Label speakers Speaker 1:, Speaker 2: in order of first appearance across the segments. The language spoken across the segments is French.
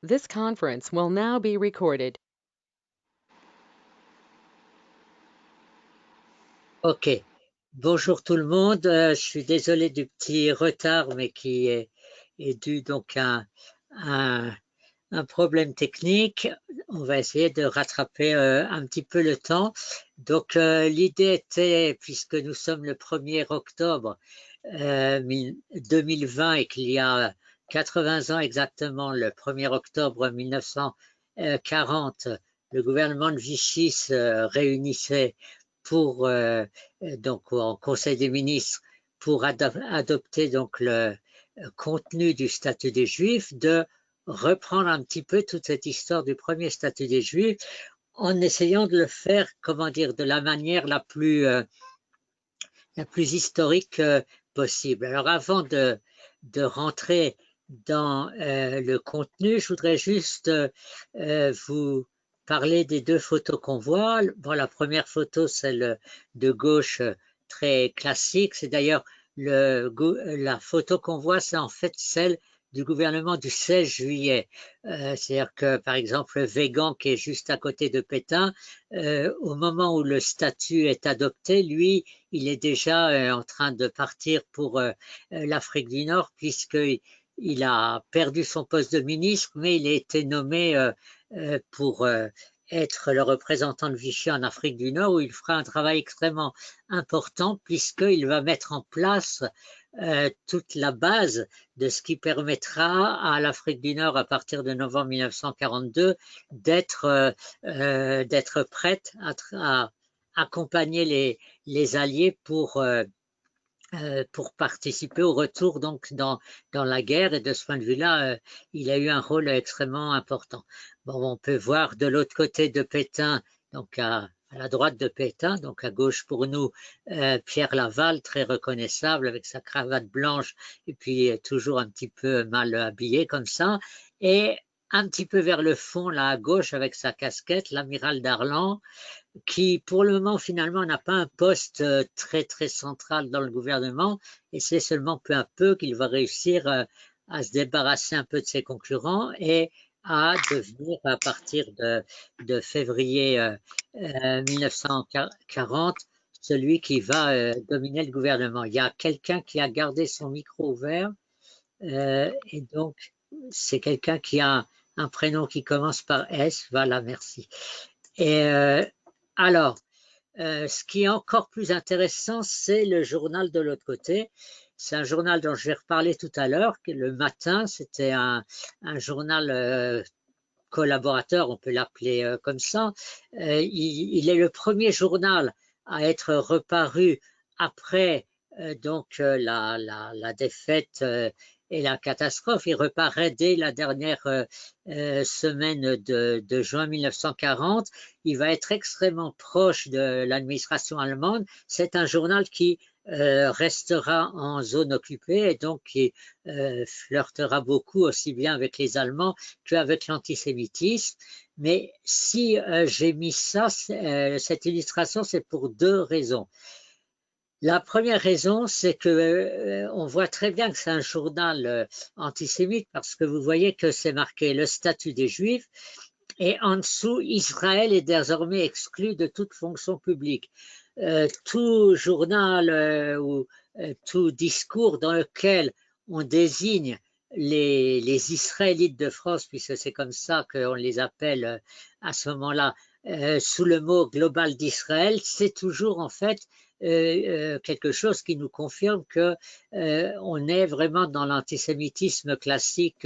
Speaker 1: This conference will now be recorded.
Speaker 2: Ok, bonjour tout le monde. Je suis désolé du petit retard, mais qui est dû donc à un problème technique. On va essayer de rattraper un petit peu le temps. Donc l'idée était, puisque nous sommes le 1er octobre 2020 et qu'il y a 80 ans exactement, le 1er octobre 1940, le gouvernement de Vichy se réunissait pour donc en Conseil des ministres pour adopter donc le contenu du statut des Juifs, de reprendre un petit peu toute cette histoire du premier statut des Juifs en essayant de le faire, comment dire, de la manière la plus historique possible. Alors avant de rentrer dans le contenu, je voudrais juste vous parler des deux photos qu'on voit. Bon, la première photo, c'est de gauche, très classique. C'est d'ailleurs la photo qu'on voit, c'est en fait celle du gouvernement du 16 juillet. C'est-à-dire que, par exemple, Végan, qui est juste à côté de Pétain, au moment où le statut est adopté, lui, il est déjà en train de partir pour l'Afrique du Nord, puisqu'il a perdu son poste de ministre, mais il a été nommé pour être le représentant de Vichy en Afrique du Nord, où il fera un travail extrêmement important, puisqu'il va mettre en place toute la base de ce qui permettra à l'Afrique du Nord, à partir de novembre 1942, d'être prête à accompagner les Alliés pour participer au retour donc dans la guerre, et de ce point de vue-là, il a eu un rôle extrêmement important. Bon, on peut voir de l'autre côté de Pétain, donc à la droite de Pétain, donc à gauche pour nous, Pierre Laval, très reconnaissable avec sa cravate blanche et puis toujours un petit peu mal habillé comme ça, et un petit peu vers le fond, là à gauche, avec sa casquette, l'amiral Darlan, qui pour le moment finalement n'a pas un poste très très central dans le gouvernement, et c'est seulement peu à peu qu'il va réussir à se débarrasser un peu de ses concurrents et à devenir, à partir de février 1940, celui qui va dominer le gouvernement. Il y a quelqu'un qui a gardé son micro ouvert, et donc c'est quelqu'un qui a un prénom qui commence par S. Voilà, merci. Et alors, ce qui est encore plus intéressant, c'est le journal de l'autre côté. C'est un journal dont je vais reparler tout à l'heure. Le matin, c'était un journal collaborateur, on peut l'appeler comme ça. Il est le premier journal à être reparu après la défaite et la catastrophe. Il reparaît dès la dernière semaine de juin 1940. Il va être extrêmement proche de l'administration allemande. C'est un journal qui restera en zone occupée, et donc qui flirtera beaucoup aussi bien avec les Allemands qu'avec l'antisémitisme. Mais si j'ai mis cette illustration, c'est pour deux raisons. La première raison, c'est que on voit très bien que c'est un journal antisémite, parce que vous voyez que c'est marqué le statut des Juifs, et en dessous, Israël est désormais exclu de toute fonction publique. Tout journal ou tout discours dans lequel on désigne les Israélites de France, puisque c'est comme ça qu'on les appelle à ce moment-là, sous le mot global d'Israël, c'est toujours en fait quelque chose qui nous confirme que on est vraiment dans l'antisémitisme classique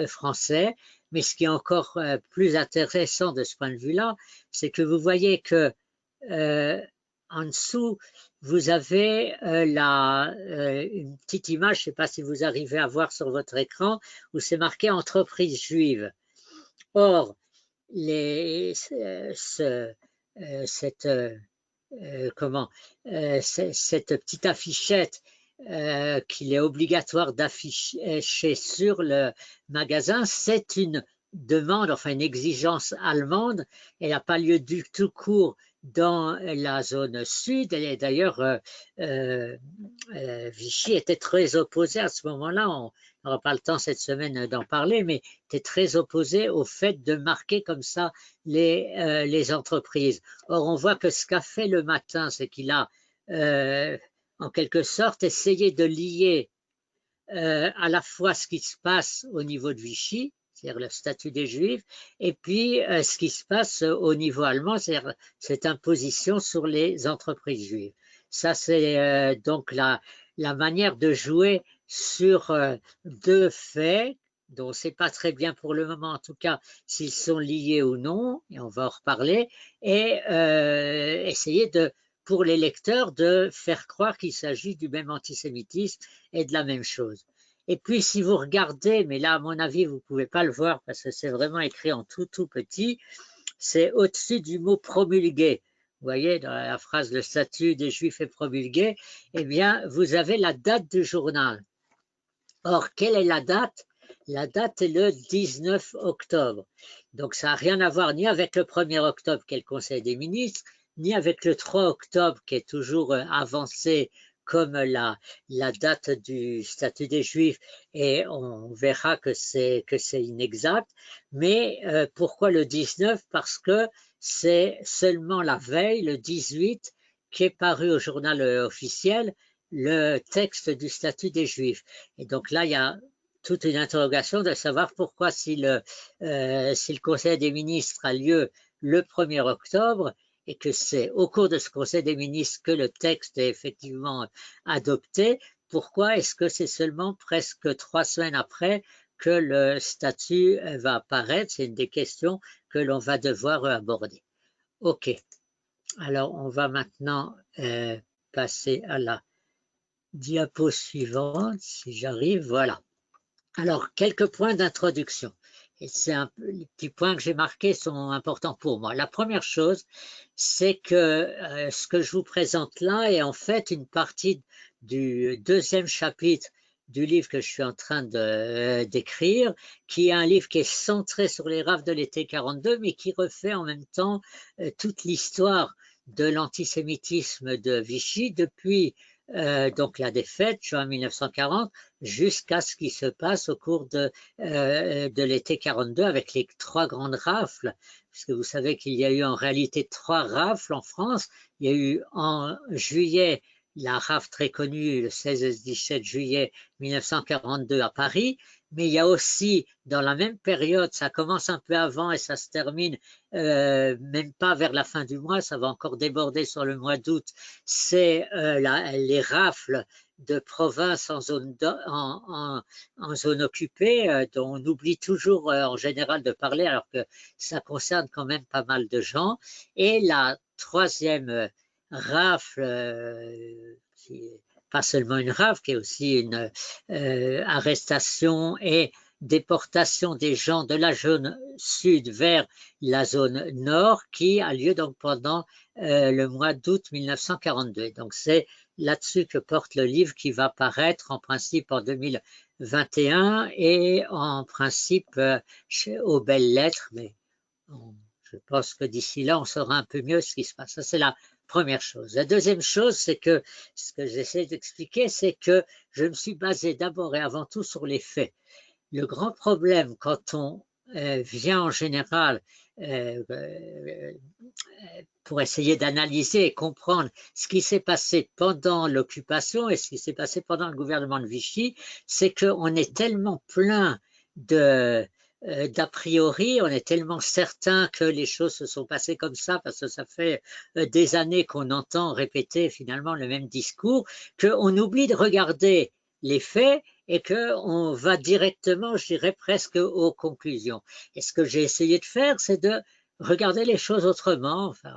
Speaker 2: français. Mais ce qui est encore plus intéressant de ce point de vue-là, c'est que vous voyez que en dessous, vous avez une petite image, je ne sais pas si vous arrivez à voir sur votre écran, où c'est marqué entreprise juive. Or, cette petite affichette qu'il est obligatoire d'afficher sur le magasin, c'est une demande, enfin une exigence allemande. Elle n'a pas lieu du tout court dans la zone sud. Et d'ailleurs, Vichy était très opposé à ce moment-là. On n'aura pas le temps cette semaine d'en parler, mais était très opposé au fait de marquer comme ça les entreprises. Or, on voit que ce qu'a fait Le Matin, c'est qu'il a en quelque sorte essayé de lier à la fois ce qui se passe au niveau de Vichy, c'est-à-dire le statut des Juifs, et puis ce qui se passe au niveau allemand, c'est-à-dire cette imposition sur les entreprises juives. Ça, c'est donc la manière de jouer sur deux faits dont on ne sait pas très bien pour le moment, en tout cas, s'ils sont liés ou non, et on va en reparler, et essayer de, pour les lecteurs, de faire croire qu'il s'agit du même antisémitisme et de la même chose. Et puis, si vous regardez, mais là, à mon avis, vous ne pouvez pas le voir parce que c'est vraiment écrit en tout petit, c'est au-dessus du mot promulgué. Vous voyez, dans la phrase le statut des Juifs est promulgué, eh bien, vous avez la date du journal. Or, quelle est la date? La date est le 19 octobre. Donc, ça n'a rien à voir ni avec le 1er octobre, qui est le Conseil des ministres, ni avec le 3 octobre, qui est toujours avancé comme la date du statut des Juifs, et on verra que c'est inexact. Mais pourquoi le 19? Parce que c'est seulement la veille, le 18, qui est paru au journal officiel, le texte du statut des Juifs. Et donc là, il y a toute une interrogation de savoir pourquoi si le Conseil des ministres a lieu le 1er octobre, et que c'est au cours de ce Conseil des ministres que le texte est effectivement adopté, pourquoi est-ce que c'est seulement presque 3 semaines après que le statut va apparaître? C'est une des questions que l'on va devoir aborder. OK. Alors, on va maintenant passer à la diapo suivante, si j'arrive, voilà. Alors, quelques points d'introduction. Et c'est les petits points que j'ai marqués sont importants pour moi. La première chose, c'est que ce que je vous présente là est en fait une partie du deuxième chapitre du livre que je suis en train d'écrire, qui est un livre qui est centré sur les rafles de l'été 42, mais qui refait en même temps toute l'histoire de l'antisémitisme de Vichy depuis donc la défaite, juin 1940, jusqu'à ce qui se passe au cours de l'été 42 avec les 3 grandes rafles, puisque vous savez qu'il y a eu en réalité 3 rafles en France. Il y a eu en juillet la rafle très connue, le 16 et 17 juillet 1942 à Paris, mais il y a aussi dans la même période, ça commence un peu avant et ça se termine même pas vers la fin du mois, ça va encore déborder sur le mois d'août, c'est les rafles de province en zone occupée, dont on oublie toujours en général de parler alors que ça concerne quand même pas mal de gens. Et la troisième rafle, qui est pas seulement une rafle, qui est aussi une arrestation et déportation des gens de la zone sud vers la zone nord, qui a lieu donc pendant le mois d'août 1942. Donc c'est là-dessus que porte le livre qui va paraître en principe en 2021 et en principe aux Belles Lettres, mais je pense que d'ici là on saura un peu mieux ce qui se passe. Ça c'est la première chose. La deuxième chose, c'est que ce que j'essaie d'expliquer, c'est que je me suis basé d'abord et avant tout sur les faits. Le grand problème quand on vient en général pour essayer d'analyser et comprendre ce qui s'est passé pendant l'occupation et ce qui s'est passé pendant le gouvernement de Vichy, c'est qu'on est tellement plein d'a priori, on est tellement certain que les choses se sont passées comme ça parce que ça fait des années qu'on entend répéter finalement le même discours, qu'on oublie de regarder les faits et qu'on va directement, je dirais presque aux conclusions. Et ce que j'ai essayé de faire, c'est de regarder les choses autrement, enfin,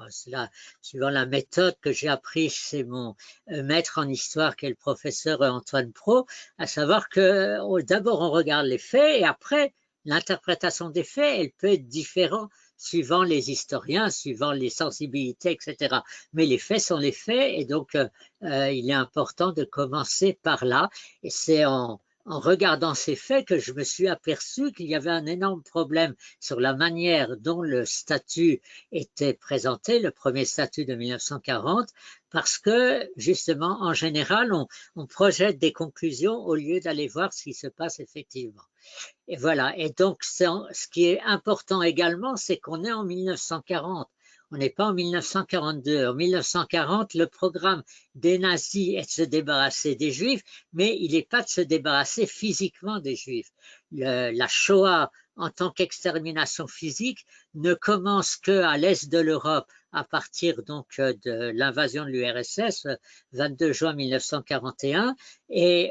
Speaker 2: suivant la méthode que j'ai appris chez mon maître en histoire qui est le professeur Antoine Pro, à savoir que d'abord on regarde les faits et après l'interprétation des faits, elle peut être différente suivant les historiens, suivant les sensibilités, etc. Mais les faits sont les faits et donc il est important de commencer par là et c'est en en regardant ces faits que je me suis aperçu qu'il y avait un énorme problème sur la manière dont le statut était présenté, le premier statut de 1940, parce que justement, en général, on projette des conclusions au lieu d'aller voir ce qui se passe effectivement. Et voilà. Et donc, ce qui est important également, c'est qu'on est en 1940. On n'est pas en 1942. En 1940, le programme des nazis est de se débarrasser des Juifs, mais il n'est pas de se débarrasser physiquement des Juifs. La Shoah, en tant qu'extermination physique, ne commence qu'à l'est de l'Europe à partir donc de l'invasion de l'URSS, 22 juin 1941. Et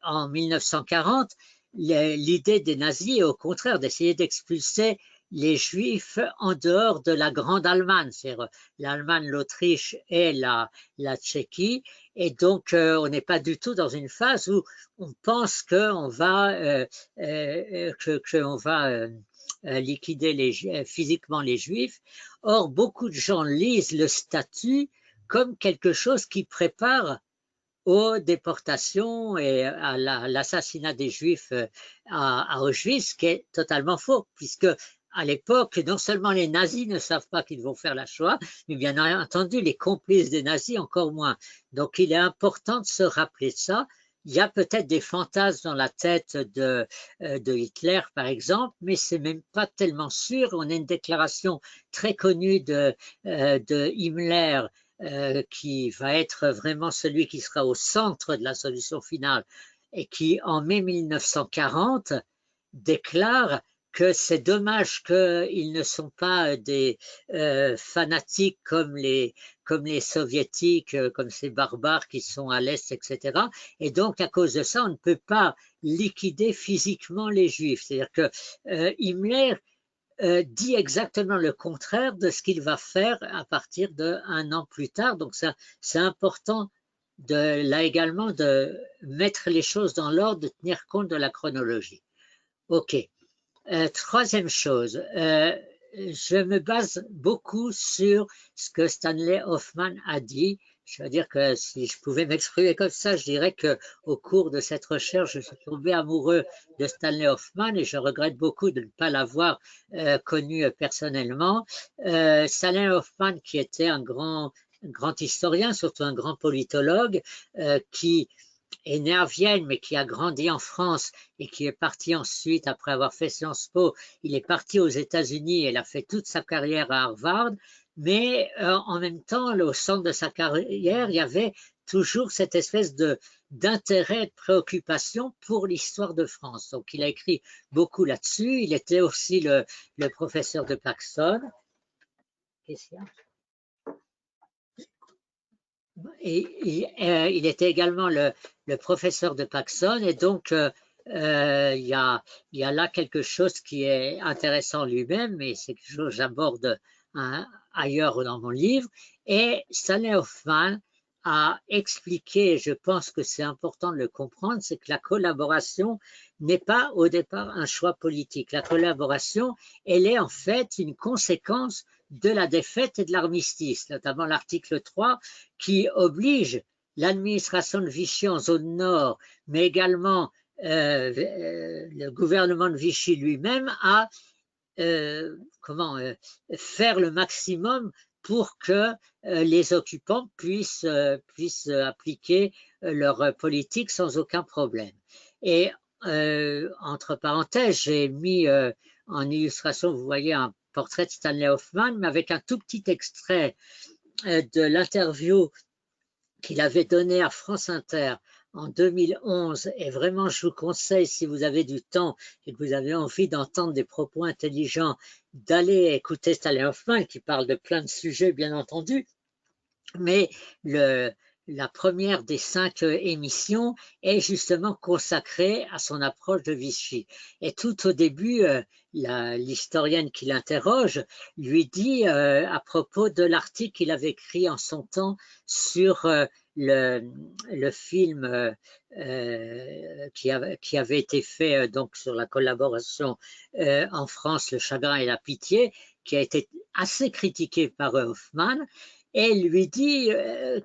Speaker 2: en 1940, l'idée des nazis est au contraire d'essayer d'expulser les Juifs en dehors de la Grande Allemagne, c'est-à-dire l'Allemagne, l'Autriche et la Tchéquie. Et donc, on n'est pas du tout dans une phase où on pense qu'on va, liquider physiquement les Juifs. Or, beaucoup de gens lisent le statut comme quelque chose qui prépare aux déportations et à l'assassinat des Juifs à Auschwitz, ce qui est totalement faux, puisque à l'époque, non seulement les nazis ne savent pas qu'ils vont faire la Shoah, mais bien entendu, les complices des nazis encore moins. Donc, il est important de se rappeler de ça. Il y a peut-être des fantasmes dans la tête de Hitler, par exemple, mais c'est même pas tellement sûr. On a une déclaration très connue de Himmler, qui va être vraiment celui qui sera au centre de la solution finale et qui, en mai 1940, déclare que c'est dommage qu'ils ne sont pas des fanatiques comme les soviétiques, comme ces barbares qui sont à l'Est, etc. Et donc, à cause de ça, on ne peut pas liquider physiquement les Juifs. C'est-à-dire que Himmler dit exactement le contraire de ce qu'il va faire à partir d'un an plus tard. Donc, c'est important là également de mettre les choses dans l'ordre, de tenir compte de la chronologie. OK. Troisième chose, je me base beaucoup sur ce que Stanley Hoffmann a dit. Je veux dire que si je pouvais m'exprimer comme ça, je dirais qu'au cours de cette recherche, je suis tombé amoureux de Stanley Hoffmann et je regrette beaucoup de ne pas l'avoir connu personnellement. Stanley Hoffmann, qui était un grand historien, surtout un grand politologue, qui est né à Vienne, mais qui a grandi en France et qui est parti ensuite, après avoir fait Sciences Po, il est parti aux États-Unis et il a fait toute sa carrière à Harvard. Mais en même temps, au centre de sa carrière, il y avait toujours cette espèce d'intérêt, de préoccupation pour l'histoire de France. Donc, il a écrit beaucoup là-dessus. Il était aussi le professeur de Paxson. Qu'est-ce qu'il y a ? Et il était également le professeur de Paxson, et donc il y a là quelque chose qui est intéressant lui-même, mais c'est quelque chose que j'aborde ailleurs dans mon livre. Et Stanley Hoffmann a expliqué, et je pense que c'est important de le comprendre, c'est que la collaboration n'est pas au départ un choix politique. La collaboration, elle est en fait une conséquence de la défaite et de l'armistice, notamment l'article 3 qui oblige l'administration de Vichy en zone nord, mais également le gouvernement de Vichy lui-même à faire le maximum pour que les occupants puissent appliquer leur politique sans aucun problème. Et entre parenthèses, j'ai mis en illustration, vous voyez, un portrait de Stanley Hoffmann, mais avec un tout petit extrait de l'interview qu'il avait donnée à France Inter en 2011. Et vraiment, je vous conseille, si vous avez du temps et que vous avez envie d'entendre des propos intelligents, d'aller écouter Stanley Hoffmann, qui parle de plein de sujets, bien entendu. Mais la première des 5 émissions est justement consacrée à son approche de Vichy. Et tout au début, l'historienne qui l'interroge lui dit à propos de l'article qu'il avait écrit en son temps sur le film qui avait été fait donc sur la collaboration en France, Le Chagrin et la Pitié, qui a été assez critiqué par Hoffmann. Et elle lui dit,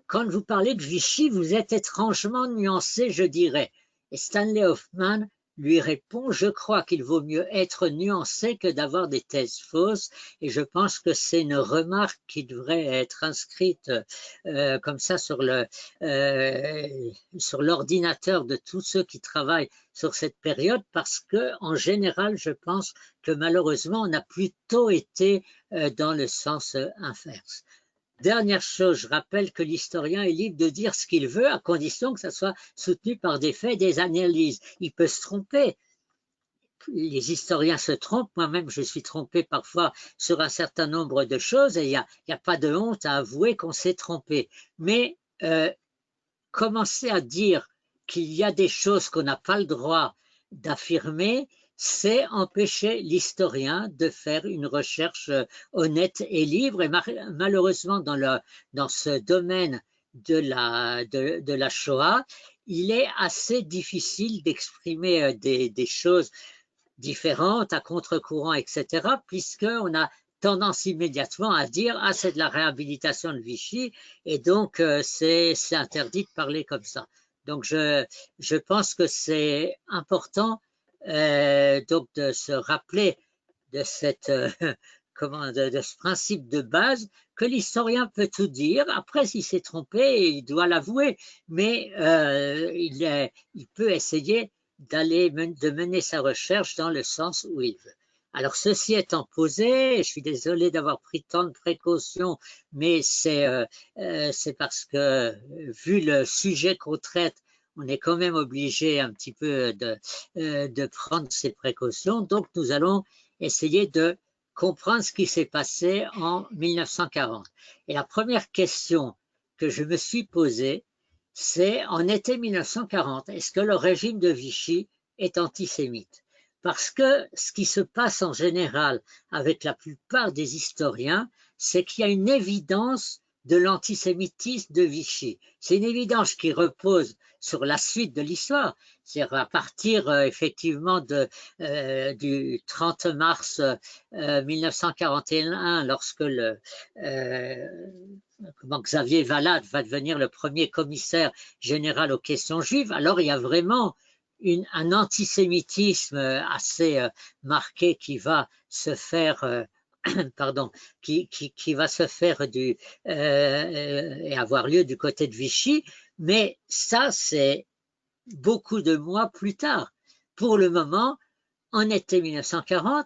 Speaker 2: quand vous parlez de Vichy, vous êtes étrangement nuancé, je dirais. Et Stanley Hoffmann lui répond: je crois qu'il vaut mieux être nuancé que d'avoir des thèses fausses, et je pense que c'est une remarque qui devrait être inscrite comme ça sur l'ordinateur de tous ceux qui travaillent sur cette période, parce que en général, je pense que malheureusement, on a plutôt été dans le sens inverse. Dernière chose, je rappelle que l'historien est libre de dire ce qu'il veut, à condition que ça soit soutenu par des faits et des analyses. Il peut se tromper. Les historiens se trompent. Moi-même, je suis trompé parfois sur un certain nombre de choses, et il n'y a pas de honte à avouer qu'on s'est trompé. Mais commencer à dire qu'il y a des choses qu'on n'a pas le droit d'affirmer, c'est empêcher l'historien de faire une recherche honnête et libre. Et malheureusement, dans ce domaine de la Shoah, il est assez difficile d'exprimer des choses différentes, à contre-courant, etc., puisqu'on a tendance immédiatement à dire: ah, c'est de la réhabilitation de Vichy, et donc c'est interdit de parler comme ça. Donc je pense que c'est important donc de se rappeler de cette de ce principe de base, que l'historien peut tout dire. Après, s'il s'est trompé, il doit l'avouer, mais il peut essayer de mener sa recherche dans le sens où il veut. Alors, ceci étant posé, je suis désolé d'avoir pris tant de précautions, mais c'est parce que, vu le sujet qu'on traite, on est quand même obligé un petit peu de prendre ces précautions. Donc, nous allons essayer de comprendre ce qui s'est passé en 1940. Et la première question que je me suis posée, c'est: en été 1940, est-ce que le régime de Vichy est antisémite? Parce que ce qui se passe en général avec la plupart des historiens, c'est qu'il y a une évidence de l'antisémitisme de Vichy. C'est une évidence qui repose sur la suite de l'histoire, c'est-à-dire à partir effectivement du 30 mars 1941, lorsque Xavier Valade va devenir le premier commissaire général aux questions juives. Alors il y a vraiment un antisémitisme assez marqué qui va se faire pardon, qui va se faire et avoir lieu du côté de Vichy, mais ça, c'est beaucoup de mois plus tard. Pour le moment, en été 1940,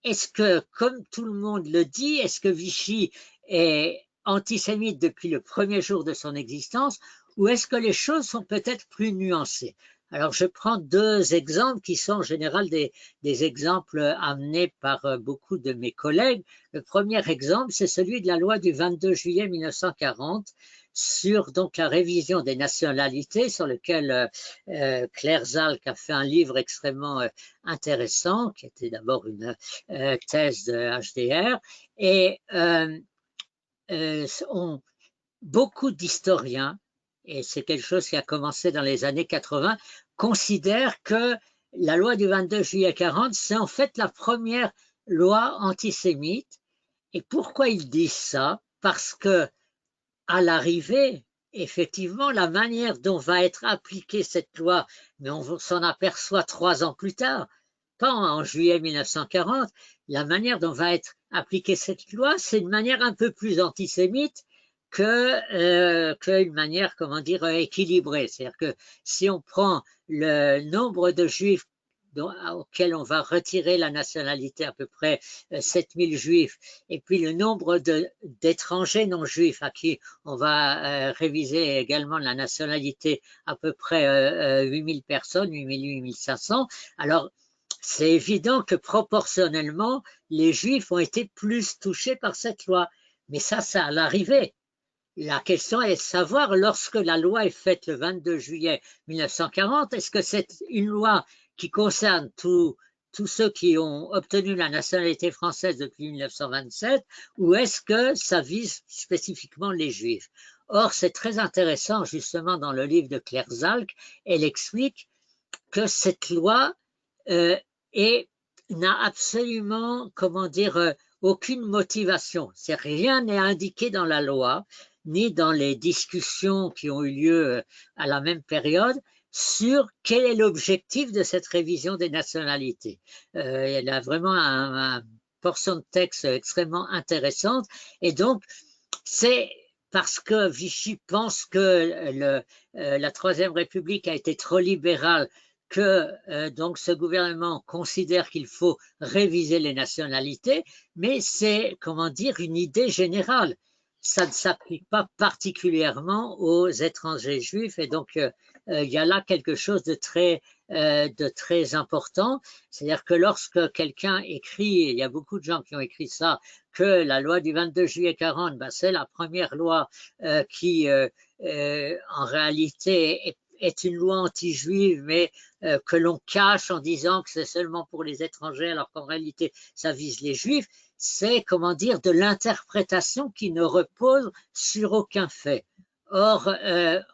Speaker 2: est-ce que, comme tout le monde le dit, est-ce que Vichy est antisémite depuis le premier jour de son existence, ou est-ce que les choses sont peut-être plus nuancées? Alors, je prends deux exemples qui sont en général des exemples amenés par beaucoup de mes collègues. Le premier exemple, c'est celui de la loi du 22 juillet 1940 sur donc la révision des nationalités, sur lequel Claire Zalk a fait un livre extrêmement intéressant, qui était d'abord une thèse de HDR. Et beaucoup d'historiens, et c'est quelque chose qui a commencé dans les années 80, considèrent que la loi du 22 juillet 40, c'est en fait la première loi antisémite. Et pourquoi ils disent ça? Parce que à l'arrivée, effectivement, la manière dont va être appliquée cette loi, mais on s'en aperçoit 3 ans plus tard, pas en juillet 1940, la manière dont va être appliquée cette loi, c'est une manière un peu plus antisémite qu'une manière, comment dire, équilibrée. C'est-à-dire que si on prend le nombre de juifs auxquels on va retirer la nationalité, à peu près 7000 juifs, et puis le nombre d'étrangers non juifs à qui on va réviser également la nationalité, à peu près 8000 personnes, 8000, 8500, alors c'est évident que proportionnellement, les juifs ont été plus touchés par cette loi. Mais ça à l'arrivée. La question est de savoir, lorsque la loi est faite le 22 juillet 1940, est-ce que c'est une loi qui concerne tous ceux qui ont obtenu la nationalité française depuis 1927, ou est-ce que ça vise spécifiquement les Juifs? Or, c'est très intéressant, justement, dans le livre de Claire Zalk, elle explique que cette loi n'a absolument, comment dire, aucune motivation. Rien n'est indiqué dans la loi, ni dans les discussions qui ont eu lieu à la même période, sur quel est l'objectif de cette révision des nationalités. Elle a vraiment une portion de texte extrêmement intéressante, et donc c'est parce que Vichy pense que la Troisième République a été trop libérale que donc ce gouvernement considère qu'il faut réviser les nationalités, mais c'est, comment dire, une idée générale. Ça ne s'applique pas particulièrement aux étrangers juifs, et donc il y a là quelque chose de très important. C'est-à-dire que lorsque quelqu'un écrit, et il y a beaucoup de gens qui ont écrit ça, que la loi du 22 juillet 40, ben c'est la première loi qui, en réalité, est une loi anti-juive, mais que l'on cache en disant que c'est seulement pour les étrangers, alors qu'en réalité, ça vise les juifs. C'est, comment dire, de l'interprétation qui ne repose sur aucun fait. Or, il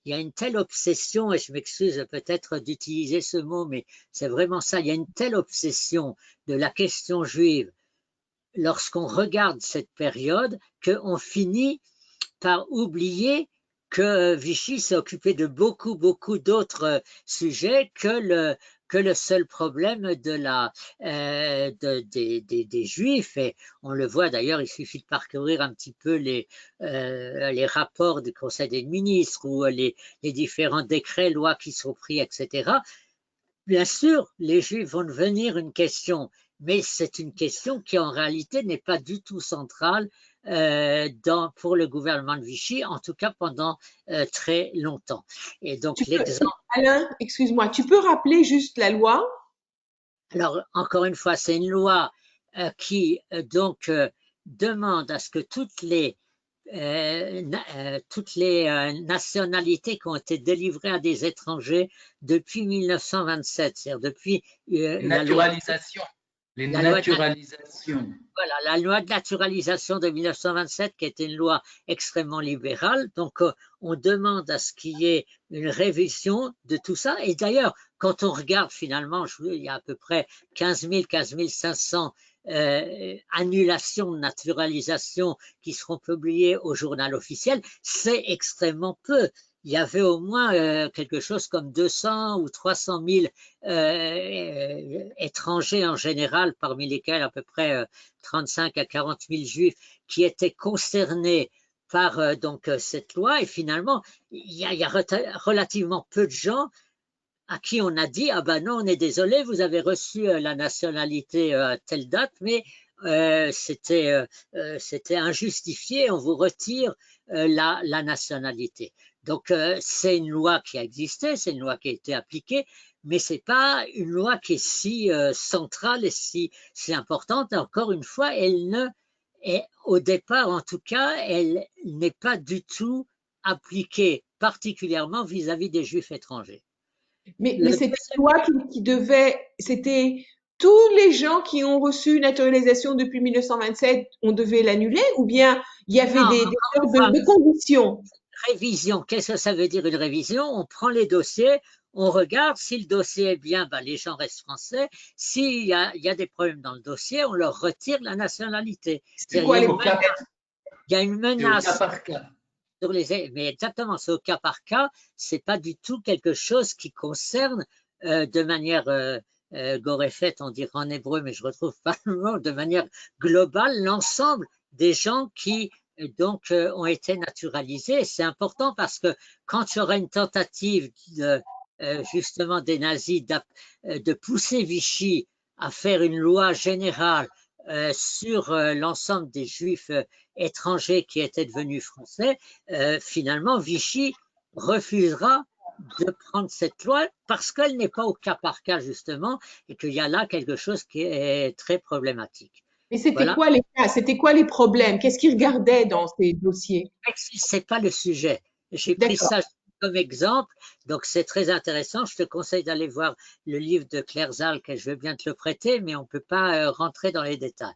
Speaker 2: y a une telle obsession, et je m'excuse peut-être d'utiliser ce mot, mais c'est vraiment ça, il y a une telle obsession de la question juive lorsqu'on regarde cette période qu'on finit par oublier que Vichy s'est occupé de beaucoup d'autres sujets que le seul problème des Juifs. Et on le voit d'ailleurs, il suffit de parcourir un petit peu les rapports du Conseil des ministres ou les différents décrets, lois qui sont pris, etc. Bien sûr, les Juifs vont devenir une question, mais c'est une question qui en réalité n'est pas du tout centrale pour le gouvernement de Vichy, en tout cas pendant très longtemps. Et donc l'exemple.
Speaker 3: Alain, excuse-moi, tu peux rappeler juste la loi?
Speaker 2: Alors encore une fois, c'est une loi qui donc demande à ce que toutes les nationalités qui ont été délivrées à des étrangers depuis 1927, c'est-à-dire depuis
Speaker 4: naturalisation.
Speaker 2: Voilà, la loi de naturalisation de 1927, qui était une loi extrêmement libérale. Donc, on demande à ce qu'il y ait une révision de tout ça. Et d'ailleurs, quand on regarde finalement, il y a à peu près 15 500 annulations de naturalisation qui seront publiées au journal officiel, c'est extrêmement peu. Il y avait au moins quelque chose comme 200 ou 300 000 étrangers en général, parmi lesquels à peu près 35 à 40 000 juifs qui étaient concernés par donc cette loi. Et finalement, il y a relativement peu de gens à qui on a dit ah ben non, on est désolé, vous avez reçu la nationalité à telle date, mais c'était injustifié, on vous retire la nationalité. Donc c'est une loi qui a existé, c'est une loi qui a été appliquée, mais c'est pas une loi qui est si centrale et si importante. Et encore une fois, elle ne est, au départ en tout cas, elle n'est pas du tout appliquée particulièrement vis-à-vis des Juifs étrangers.
Speaker 3: Mais cette loi qui devait, c'était tous les gens qui ont reçu une naturalisation depuis 1927, on devait l'annuler, ou bien il y avait des conditions?
Speaker 2: Révision, qu'est-ce que ça veut dire une révision? On prend les dossiers, on regarde, si le dossier est bien, ben, les gens restent français. S'il y a des problèmes dans le dossier, on leur retire la nationalité.
Speaker 4: C'est quoi les cas?
Speaker 2: Il y a une menace.
Speaker 4: Au cas par cas.
Speaker 2: Mais exactement, c'est au cas par cas, c'est pas du tout quelque chose qui concerne de manière goréfette, on dirait en hébreu, mais je retrouve pas le mot, de manière globale, l'ensemble des gens qui donc ont été naturalisés. C'est important parce que quand il y aura une tentative justement des nazis de pousser Vichy à faire une loi générale sur l'ensemble des juifs étrangers qui étaient devenus français, finalement Vichy refusera de prendre cette loi parce qu'elle n'est pas au cas par cas justement, et qu'il y a là quelque chose qui est très problématique.
Speaker 3: Mais c'était quoi les cas? C'était quoi les problèmes? Qu'est-ce qu'ils regardaient dans ces dossiers?
Speaker 2: C'est pas le sujet. J'ai pris ça comme exemple, donc c'est très intéressant. Je te conseille d'aller voir le livre de Claire Zal, que je veux bien te le prêter, mais on ne peut pas rentrer dans les détails.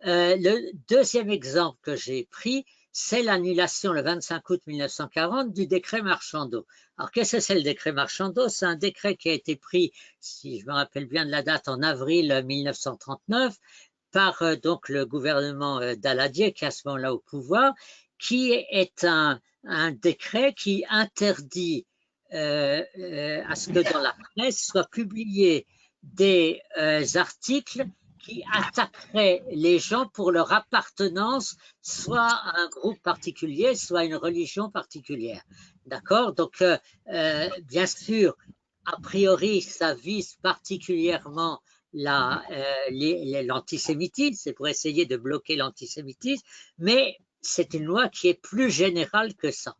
Speaker 2: Le deuxième exemple que j'ai pris, c'est l'annulation le 25 août 1940 du décret Marchandeau. Alors qu'est-ce que c'est le décret Marchandeau? C'est un décret qui a été pris, si je me rappelle bien de la date, en avril 1939 par donc le gouvernement Daladier, qui est à ce moment-là au pouvoir, qui est un décret qui interdit à ce que dans la presse soient publiés des articles qui attaqueraient les gens pour leur appartenance, soit à un groupe particulier, soit à une religion particulière. D'accord? Donc, bien sûr, a priori, ça vise particulièrement l'antisémitisme, c'est pour essayer de bloquer l'antisémitisme, mais c'est une loi qui est plus générale que ça.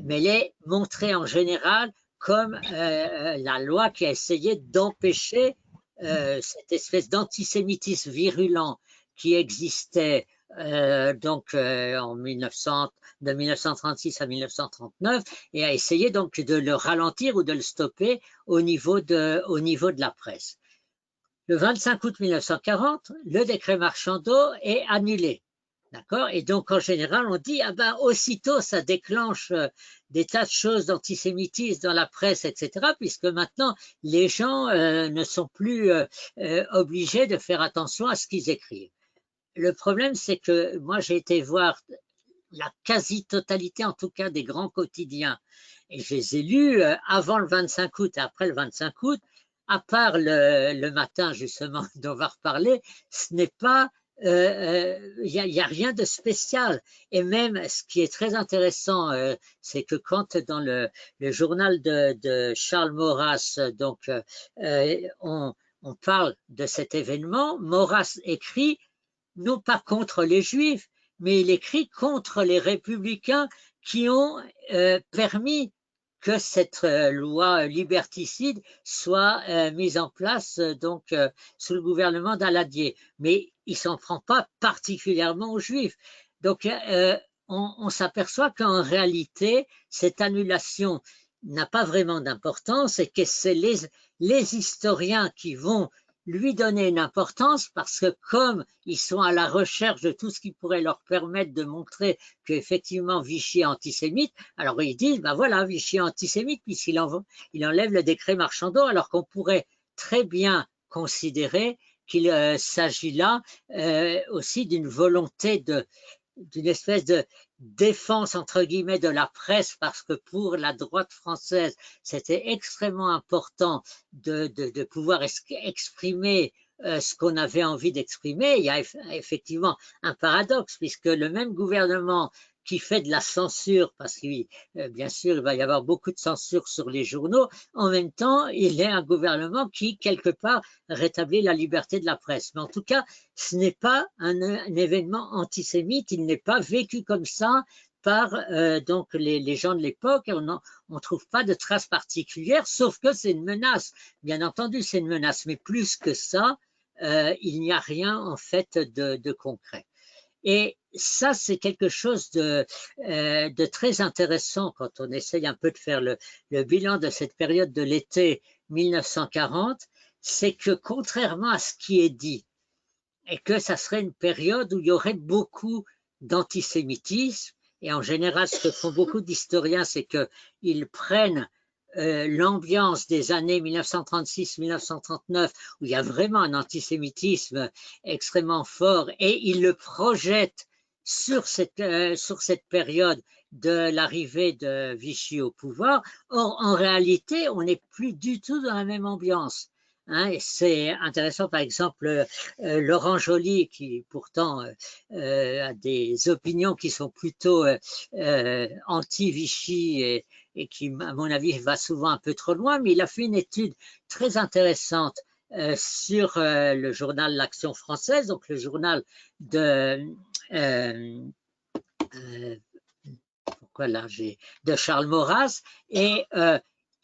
Speaker 2: Mais elle est montrée en général comme la loi qui a essayé d'empêcher cette espèce d'antisémitisme virulent qui existait en 1900, de 1936 à 1939 et a essayé donc de le ralentir ou de le stopper au niveau de la presse. Le 25 août 1940, le décret Marchandeau est annulé. D'accord? Et donc, en général, on dit, ah ben, aussitôt, ça déclenche des tas de choses d'antisémitisme dans la presse, etc., puisque maintenant, les gens ne sont plus obligés de faire attention à ce qu'ils écrivent. Le problème, c'est que moi, j'ai été voir la quasi-totalité, en tout cas, des grands quotidiens, et je les ai lus avant le 25 août et après le 25 août, à part le matin, justement, dont on va reparler, ce n'est pas y a rien de spécial. Et même, ce qui est très intéressant, c'est que quand dans le journal de Charles Maurras, donc, on parle de cet événement, Maurras écrit, non pas contre les Juifs, mais il écrit contre les républicains qui ont permis que cette loi liberticide soit mise en place donc sous le gouvernement d'Aladier. Mais il s'en prend pas particulièrement aux Juifs. Donc on s'aperçoit qu'en réalité, cette annulation n'a pas vraiment d'importance et que c'est les historiens qui vont lui donner une importance parce que comme ils sont à la recherche de tout ce qui pourrait leur permettre de montrer qu'effectivement Vichy est antisémite, alors ils disent, ben voilà, Vichy est antisémite puisqu'il enlève le décret Marchandeau, alors qu'on pourrait très bien considérer qu'il s'agit là aussi d'une volonté d'une espèce de défense entre guillemets de la presse parce que pour la droite française c'était extrêmement important de pouvoir exprimer ce qu'on avait envie d'exprimer. Il y a effectivement un paradoxe puisque le même gouvernement qui fait de la censure, parce que bien sûr il va y avoir beaucoup de censure sur les journaux, en même temps il est un gouvernement qui quelque part rétablit la liberté de la presse. Mais en tout cas, ce n'est pas un événement antisémite, il n'est pas vécu comme ça par donc les gens de l'époque, on ne trouve pas de traces particulières, sauf que c'est une menace. Bien entendu, c'est une menace, mais plus que ça, il n'y a rien en fait de concret. Et ça, c'est quelque chose de très intéressant quand on essaye un peu de faire le bilan de cette période de l'été 1940, c'est que contrairement à ce qui est dit, et que ça serait une période où il y aurait beaucoup d'antisémitisme, et en général, ce que font beaucoup d'historiens, c'est qu'ils prennent l'ambiance des années 1936-1939, où il y a vraiment un antisémitisme extrêmement fort, et ils le projettent sur cette période de l'arrivée de Vichy au pouvoir. Or, en réalité, on n'est plus du tout dans la même ambiance. Hein, c'est intéressant, par exemple, Laurent Joly, qui pourtant a des opinions qui sont plutôt anti-Vichy et qui, à mon avis, va souvent un peu trop loin, mais il a fait une étude très intéressante sur le journal L'Action française, donc le journal de Charles Maurras, et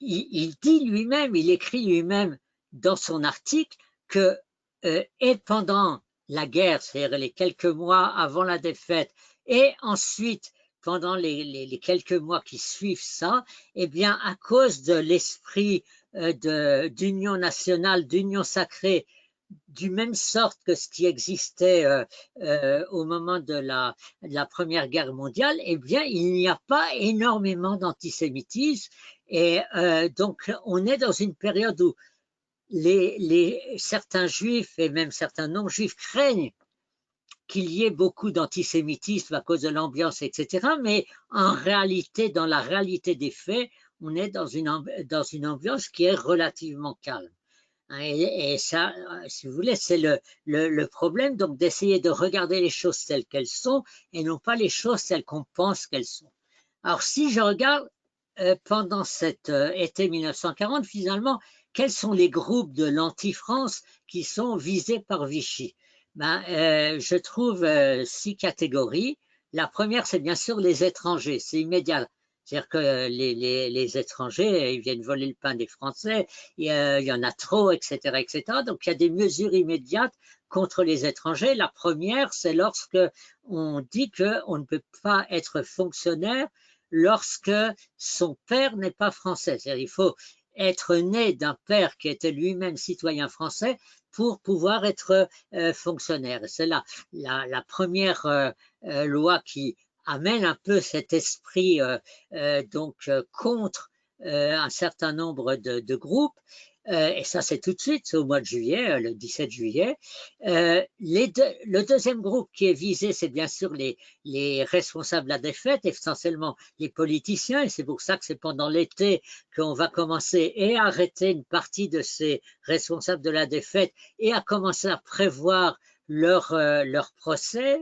Speaker 2: il dit lui-même, il écrit lui-même dans son article que et pendant la guerre, c'est-à-dire les quelques mois avant la défaite, et ensuite pendant les quelques mois qui suivent ça, eh bien à cause de l'esprit d'union nationale, d'union sacrée, du même sorte que ce qui existait au moment de la Première Guerre mondiale, eh bien, il n'y a pas énormément d'antisémitisme. Et donc, on est dans une période où certains juifs et même certains non-juifs craignent qu'il y ait beaucoup d'antisémitisme à cause de l'ambiance, etc. Mais en réalité, dans la réalité des faits, on est dans une ambiance qui est relativement calme. Et ça, si vous voulez, c'est le problème, donc d'essayer de regarder les choses telles qu'elles sont et non pas les choses telles qu'on pense qu'elles sont. Alors, si je regarde pendant cet été 1940, finalement, quels sont les groupes de l'anti-France qui sont visés par Vichy? Je trouve 6 catégories. La première, c'est bien sûr les étrangers, c'est immédiat. C'est-à-dire que les étrangers, ils viennent voler le pain des Français, il y en a trop, etc., etc. Donc, il y a des mesures immédiates contre les étrangers. La première, c'est lorsque on dit qu'on ne peut pas être fonctionnaire lorsque son père n'est pas français. C'est-à-dire il faut être né d'un père qui était lui-même citoyen français pour pouvoir être fonctionnaire. C'est la première loi qui amène un peu cet esprit contre un certain nombre de groupes. Et ça, c'est tout de suite, c'est au mois de juillet, le 17 juillet. Le deuxième groupe qui est visé, c'est bien sûr les responsables de la défaite, essentiellement les politiciens, et c'est pour ça que c'est pendant l'été qu'on va commencer et arrêter une partie de ces responsables de la défaite et à commencer à prévoir leur procès,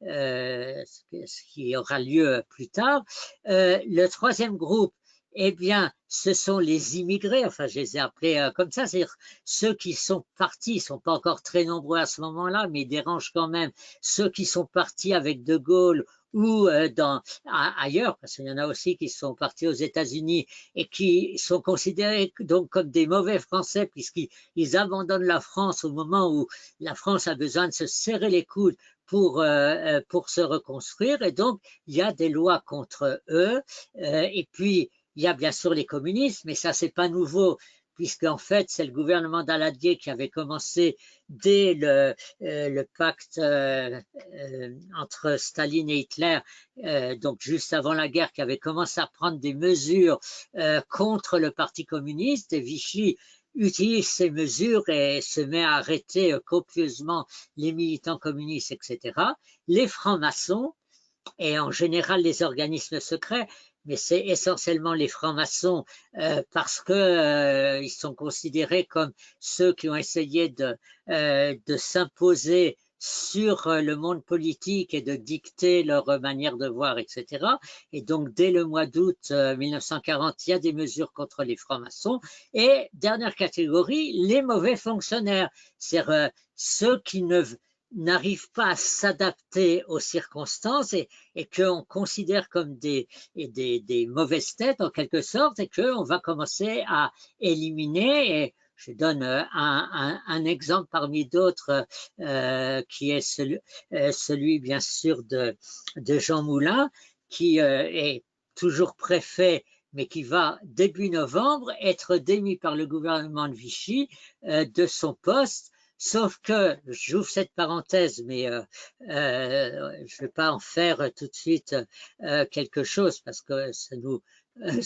Speaker 2: ce qui aura lieu plus tard. Le troisième groupe, eh bien, ce sont les immigrés, enfin je les ai appelés comme ça, c'est-à-dire ceux qui sont partis, ils ne sont pas encore très nombreux à ce moment-là, mais ils dérangent quand même, ceux qui sont partis avec De Gaulle ou ailleurs, parce qu'il y en a aussi qui sont partis aux États-Unis et qui sont considérés donc comme des mauvais Français puisqu'ils abandonnent la France au moment où la France a besoin de se serrer les coudes pour se reconstruire, et donc il y a des lois contre eux, et puis il y a bien sûr les communistes, mais ça c'est pas nouveau, puisqu'en fait c'est le gouvernement Daladier qui avait commencé dès le pacte entre Staline et Hitler, donc juste avant la guerre, qui avait commencé à prendre des mesures contre le Parti communiste, et Vichy utilise ces mesures et se met à arrêter copieusement les militants communistes, etc. Les francs-maçons, et en général les organismes secrets, mais c'est essentiellement les francs-maçons parce que ils sont considérés comme ceux qui ont essayé de s'imposer sur le monde politique et de dicter leur manière de voir, etc. Et donc, dès le mois d'août 1940, il y a des mesures contre les francs-maçons. Et dernière catégorie, les mauvais fonctionnaires, c'est-à-dire ceux qui n'arrivent pas à s'adapter aux circonstances et qu'on considère comme des mauvaises têtes en quelque sorte, et qu'on va commencer à éliminer. Et je donne un exemple parmi d'autres qui est celui bien sûr de Jean Moulin, qui est toujours préfet, mais qui va début novembre être démis par le gouvernement de Vichy de son poste. Sauf que, j'ouvre cette parenthèse, mais je ne vais pas en faire tout de suite quelque chose parce que ça nous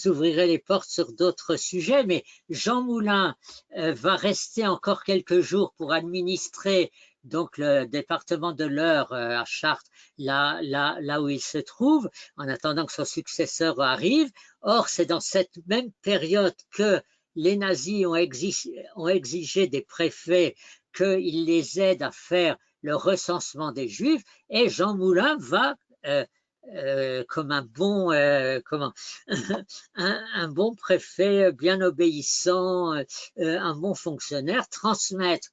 Speaker 2: ouvrirait les portes sur d'autres sujets, mais Jean Moulin va rester encore quelques jours pour administrer donc le département de l'Eure à Chartres, là où il se trouve, en attendant que son successeur arrive. Or, c'est dans cette même période que les nazis ont exigé des préfets qu'ils les aident à faire le recensement des Juifs, et Jean Moulin va, comme un bon, un bon préfet bien obéissant, un bon fonctionnaire, transmettre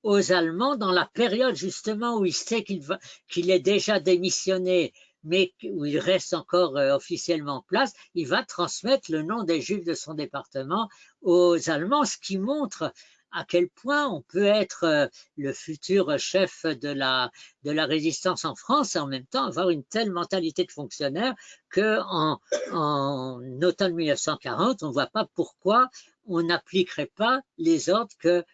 Speaker 2: aux Allemands dans la période justement où il sait qu'il est déjà démissionné, mais où il reste encore officiellement en place, il va transmettre le nom des Juifs de son département aux Allemands, ce qui montre à quel point on peut être le futur chef de la résistance en France et en même temps avoir une telle mentalité de fonctionnaire qu'en automne 1940, on ne voit pas pourquoi on n'appliquerait pas les ordres que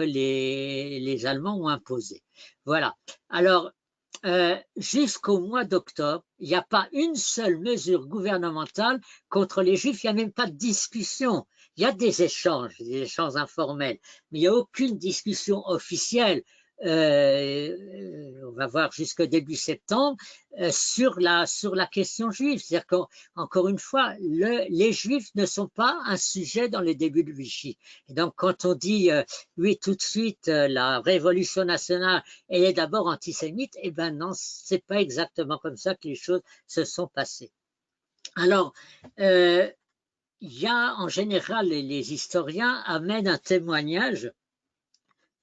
Speaker 2: les Allemands ont imposés. Voilà. Alors, jusqu'au mois d'octobre, il n'y a pas une seule mesure gouvernementale contre les Juifs, il n'y a même pas de discussion. Il y a des échanges informels, mais il n'y a aucune discussion officielle. on va voir jusqu'au début septembre, sur la question juive. C'est-à-dire qu'encore une fois, les Juifs ne sont pas un sujet dans les débuts de Vichy. Et donc, quand on dit, oui, tout de suite, la Révolution nationale, elle est d'abord antisémite, eh ben non, c'est pas exactement comme ça que les choses se sont passées. Alors, il y a en général, les historiens amènent un témoignage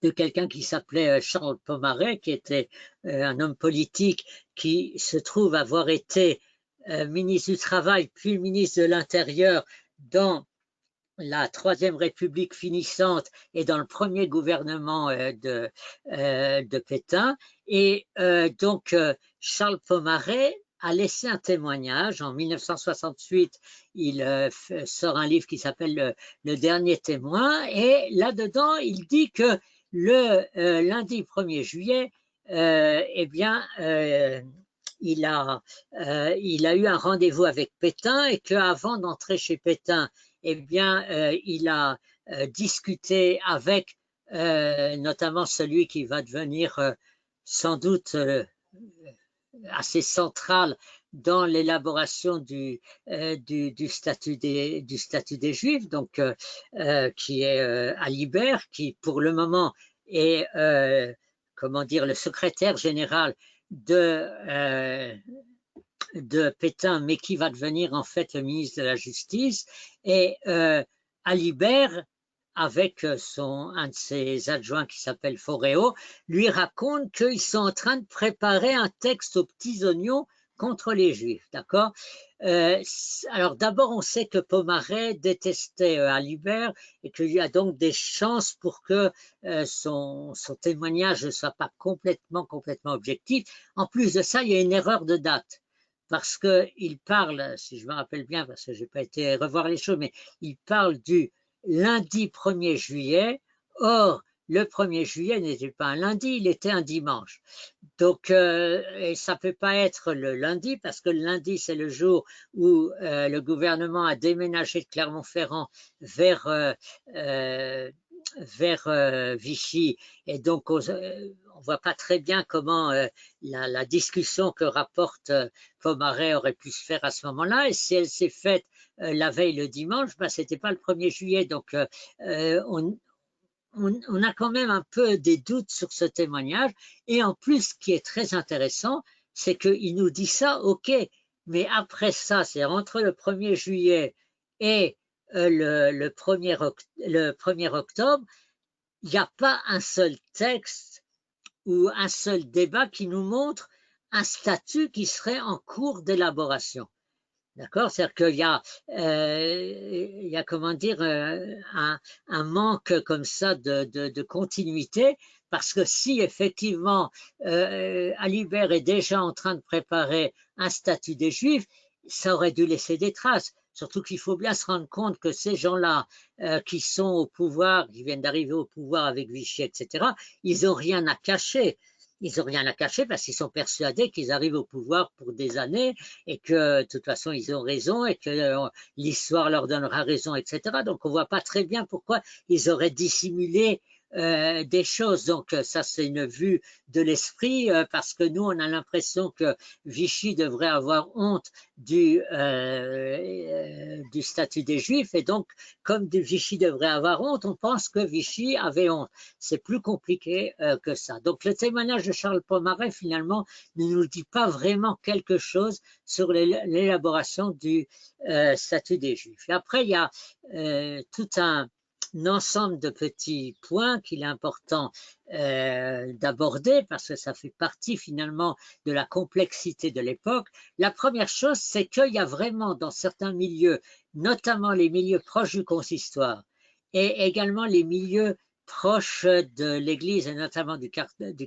Speaker 2: de quelqu'un qui s'appelait Charles Pomarez, qui était un homme politique qui se trouve avoir été ministre du Travail, puis ministre de l'Intérieur dans la Troisième République finissante et dans le premier gouvernement de Pétain. Et donc, Charles Pomarez a laissé un témoignage. En 1968, il sort un livre qui s'appelle Le Dernier Témoin, et là-dedans, il dit que le lundi 1er juillet, eh bien, il a eu un rendez-vous avec Pétain, et qu'avant d'entrer chez Pétain, eh bien, il a discuté avec notamment celui qui va devenir sans doute assez central dans l'élaboration du statut des Juifs, donc qui est Alibert, qui pour le moment est comment dire, le secrétaire général de Pétain, mais qui va devenir en fait le ministre de la Justice. Et Alibert, avec un de ses adjoints qui s'appelle Foréau, lui raconte qu'ils sont en train de préparer un texte aux petits oignons contre les Juifs, d'accord? Alors d'abord, on sait que Pomarez détestait Alibert et qu'il y a donc des chances pour que son témoignage ne soit pas complètement objectif. En plus de ça, il y a une erreur de date, parce qu'il parle, si je me rappelle bien, parce que je n'ai pas été revoir les choses, mais il parle du lundi 1er juillet. Or, le 1er juillet n'était pas un lundi, il était un dimanche. Donc, et ça ne peut pas être le lundi, parce que le lundi, c'est le jour où le gouvernement a déménagé de Clermont-Ferrand vers Vichy, et donc on ne voit pas très bien comment la discussion que rapporte Pomarez aurait pu se faire à ce moment-là, et si elle s'est faite la veille le dimanche, ben, ce n'était pas le 1er juillet, donc on a quand même un peu des doutes sur ce témoignage. Et en plus, ce qui est très intéressant, c'est qu'il nous dit ça, ok, mais après ça, c'est entre le 1er juillet et le 1er octobre, il n'y a pas un seul texte ou un seul débat qui nous montre un statut qui serait en cours d'élaboration. D'accord? C'est-à-dire qu'il y a, comment dire, un manque comme ça de continuité, parce que si effectivement Alibert est déjà en train de préparer un statut des Juifs, ça aurait dû laisser des traces. Surtout qu'il faut bien se rendre compte que ces gens-là qui sont au pouvoir, qui viennent d'arriver au pouvoir avec Vichy, etc., ils n'ont rien à cacher. Ils n'ont rien à cacher parce qu'ils sont persuadés qu'ils arrivent au pouvoir pour des années et que de toute façon ils ont raison et que l'histoire leur donnera raison, etc. Donc on ne voit pas très bien pourquoi ils auraient dissimulé des choses. Donc ça, c'est une vue de l'esprit, parce que nous, on a l'impression que Vichy devrait avoir honte du statut des Juifs, et donc comme Vichy devrait avoir honte, on pense que Vichy avait honte. C'est plus compliqué que ça. Donc le témoignage de Charles Pomarez, finalement, ne nous dit pas vraiment quelque chose sur l'élaboration du statut des Juifs. Et après, il y a tout un ensemble de petits points qu'il est important d'aborder, parce que ça fait partie finalement de la complexité de l'époque. La première chose, c'est qu'il y a vraiment dans certains milieux, notamment les milieux proches du consistoire et également les milieux proches de l'Église et notamment du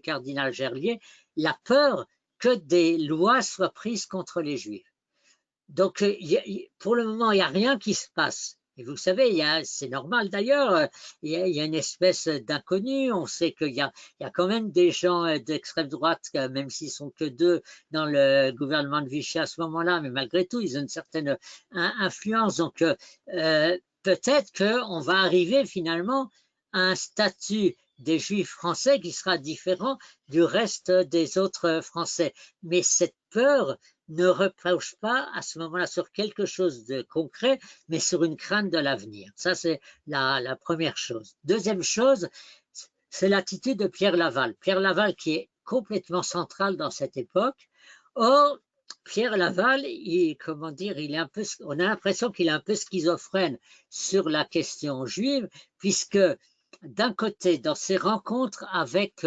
Speaker 2: cardinal Gerlier, la peur que des lois soient prises contre les Juifs. Donc pour le moment, il n'y a rien qui se passe. Et vous savez, c'est normal d'ailleurs, il y a une espèce d'inconnu. On sait qu'il y a quand même des gens d'extrême droite, même s'ils sont que 2 dans le gouvernement de Vichy à ce moment-là, mais malgré tout, ils ont une certaine influence. Donc peut-être qu'on va arriver finalement à un statut des Juifs français qui sera différent du reste des autres Français. Mais cette peur ne repose pas à ce moment-là sur quelque chose de concret, mais sur une crainte de l'avenir. Ça, c'est la première chose. Deuxième chose, c'est l'attitude de Pierre Laval. Pierre Laval qui est complètement central dans cette époque. Or, Pierre Laval, comment dire, on a l'impression qu'il est un peu schizophrène sur la question juive, puisque d'un côté, dans ses rencontres avec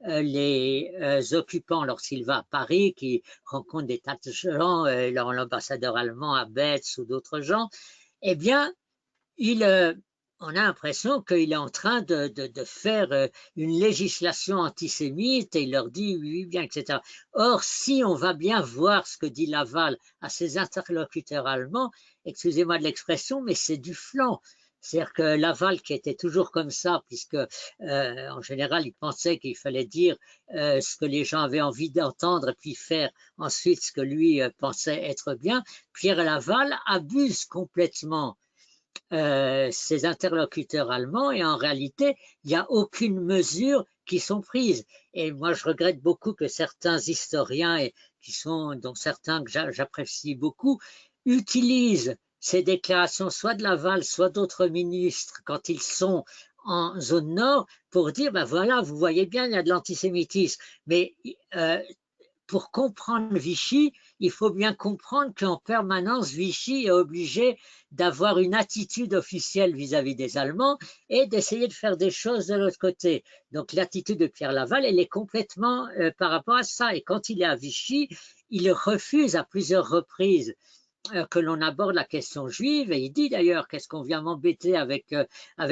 Speaker 2: les occupants lorsqu'il va à Paris, qui rencontre des tas de gens, l'ambassadeur allemand à Betz ou d'autres gens, eh bien, on a l'impression qu'il est en train de faire une législation antisémite et il leur dit oui, bien, etc. Or, si on va bien voir ce que dit Laval à ses interlocuteurs allemands, excusez-moi de l'expression, mais c'est du flanc. C'est-à-dire que Laval, qui était toujours comme ça, puisque en général, il pensait qu'il fallait dire ce que les gens avaient envie d'entendre et puis faire ensuite ce que lui pensait être bien, Pierre Laval abuse complètement ses interlocuteurs allemands et en réalité, il n'y a aucune mesure qui sont prises. Et moi, je regrette beaucoup que certains historiens, dont certains que j'apprécie beaucoup, utilisent ces déclarations soit de Laval, soit d'autres ministres quand ils sont en zone nord pour dire, ben voilà, vous voyez bien, il y a de l'antisémitisme. Mais pour comprendre Vichy, il faut bien comprendre qu'en permanence, Vichy est obligé d'avoir une attitude officielle vis-à-vis des Allemands et d'essayer de faire des choses de l'autre côté. Donc l'attitude de Pierre Laval, elle est complètement par rapport à ça. Et quand il est à Vichy, il refuse à plusieurs reprises que l'on aborde la question juive et il dit d'ailleurs qu'est-ce qu'on vient m'embêter avec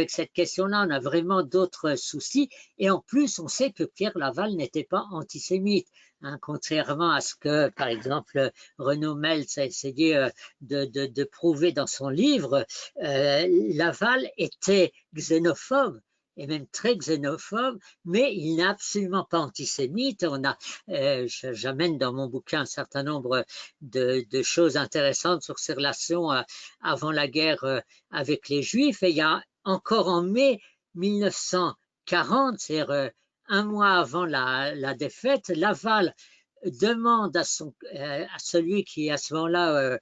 Speaker 2: cette question-là, on a vraiment d'autres soucis et en plus on sait que Pierre Laval n'était pas antisémite, hein, contrairement à ce que par exemple Renaud Meltz a essayé de prouver dans son livre. Laval était xénophobe et même très xénophobe, mais il n'est absolument pas antisémite. J'amène dans mon bouquin un certain nombre de choses intéressantes sur ses relations avant la guerre avec les Juifs. Et il y a encore en mai 1940, c'est-à-dire un mois avant la défaite, Laval demande à celui qui est à ce moment-là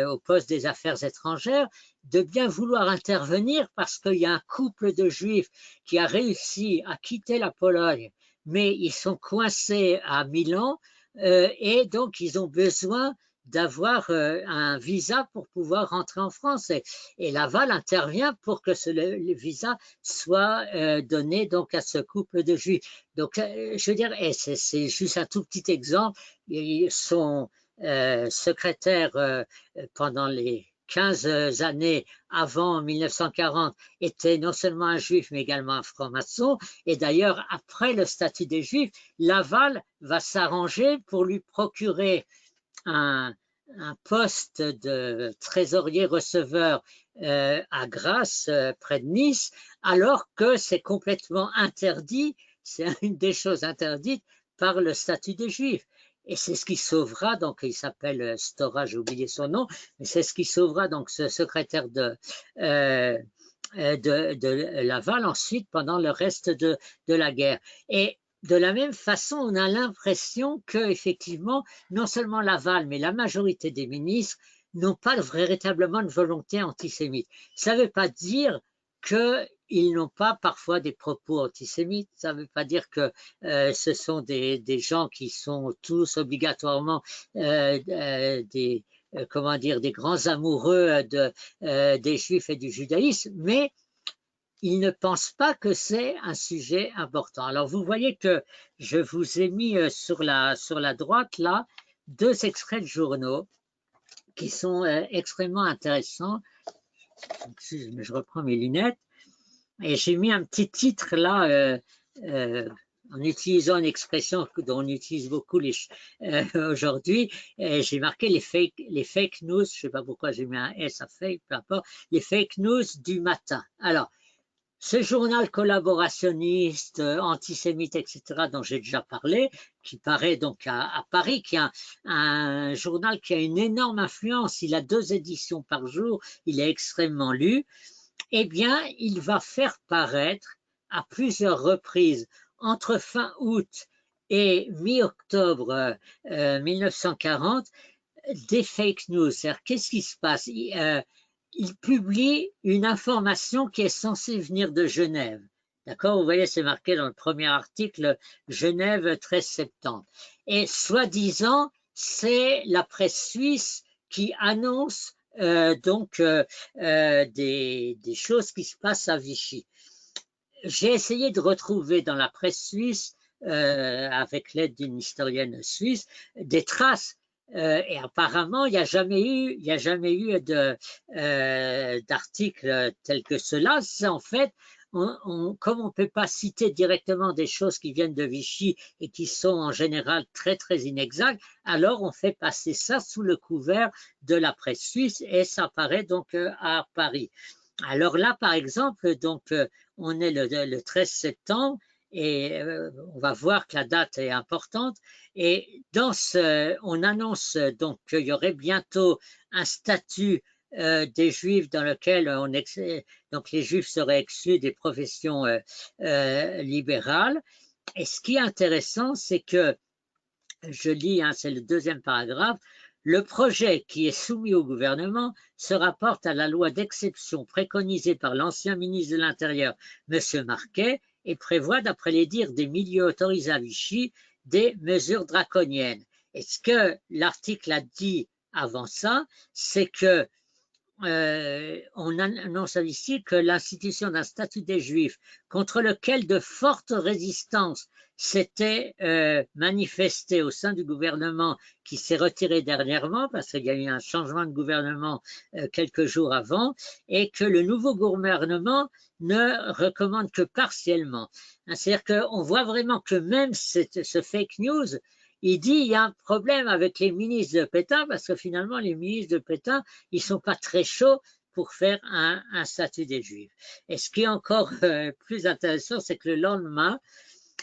Speaker 2: au poste des affaires étrangères de bien vouloir intervenir parce qu'il y a un couple de Juifs qui a réussi à quitter la Pologne, mais ils sont coincés à Milan et donc ils ont besoin d'avoir un visa pour pouvoir rentrer en France. Et Laval intervient pour que le visa soit donné donc à ce couple de Juifs. Donc, je veux dire, c'est juste un tout petit exemple. Son secrétaire pendant les 15 années avant 1940 était non seulement un juif mais également un franc-maçon et d'ailleurs après le statut des juifs, Laval va s'arranger pour lui procurer un poste de trésorier receveur à Grasse près de Nice alors que c'est complètement interdit, c'est une des choses interdites par le statut des juifs. Et c'est ce qui sauvera, donc il s'appelle Stora, j'ai oublié son nom, mais c'est ce qui sauvera donc ce secrétaire de Laval ensuite pendant le reste de la guerre. Et de la même façon, on a l'impression que effectivement, non seulement Laval, mais la majorité des ministres n'ont pas véritablement de volonté antisémite. Ça ne veut pas dire qu'ils n'ont pas parfois des propos antisémites, ça ne veut pas dire que ce sont des gens qui sont tous obligatoirement des grands amoureux des Juifs et du judaïsme, mais ils ne pensent pas que c'est un sujet important. Alors vous voyez que je vous ai mis sur la droite là 2 extraits de journaux qui sont extrêmement intéressants. Je reprends mes lunettes et j'ai mis un petit titre là en utilisant une expression dont on utilise beaucoup aujourd'hui. J'ai marqué les fake news, je ne sais pas pourquoi j'ai mis un S à fake, peu importe, les fake news du matin. Alors, ce journal collaborationniste, antisémite, etc., dont j'ai déjà parlé, qui paraît donc à Paris, qui est un journal qui a une énorme influence, il a 2 éditions par jour, il est extrêmement lu, eh bien, il va faire paraître à plusieurs reprises entre fin août et mi-octobre 1940 des fake news. C'est-à-dire, qu'est-ce qui se passe? Il publie une information qui est censée venir de Genève. D'accord? Vous voyez, c'est marqué dans le premier article, Genève, 13 septembre. Et soi-disant, c'est la presse suisse qui annonce des choses qui se passent à Vichy. J'ai essayé de retrouver dans la presse suisse, avec l'aide d'une historienne suisse, des traces. Et apparemment, il n'y a jamais eu d'article tel que cela. C'est en fait, comme on ne peut pas citer directement des choses qui viennent de Vichy et qui sont en général très très inexactes, alors on fait passer ça sous le couvert de la presse suisse et ça apparaît donc à Paris. Alors là, par exemple, donc on est le 13 septembre et on va voir que la date est importante. Et on annonce donc qu'il y aurait bientôt un statut des Juifs dans lequel donc les Juifs seraient exclus des professions libérales. Et ce qui est intéressant, c'est que, je lis, hein, c'est le deuxième paragraphe, le projet qui est soumis au gouvernement se rapporte à la loi d'exception préconisée par l'ancien ministre de l'Intérieur, M. Marquet, et prévoit, d'après les dires des milieux autorisés à Vichy, des mesures draconiennes. Et ce que l'article a dit avant ça, c'est que on annonce ici que l'institution d'un statut des Juifs contre lequel de fortes résistances s'étaient manifestées au sein du gouvernement qui s'est retiré dernièrement parce qu'il y a eu un changement de gouvernement quelques jours avant et que le nouveau gouvernement ne recommande que partiellement. C'est-à-dire qu'on voit vraiment que même ce fake news, il dit il y a un problème avec les ministres de Pétain parce que finalement les ministres de Pétain ils sont pas très chauds pour faire un statut des Juifs. Et ce qui est encore plus intéressant, c'est que le lendemain,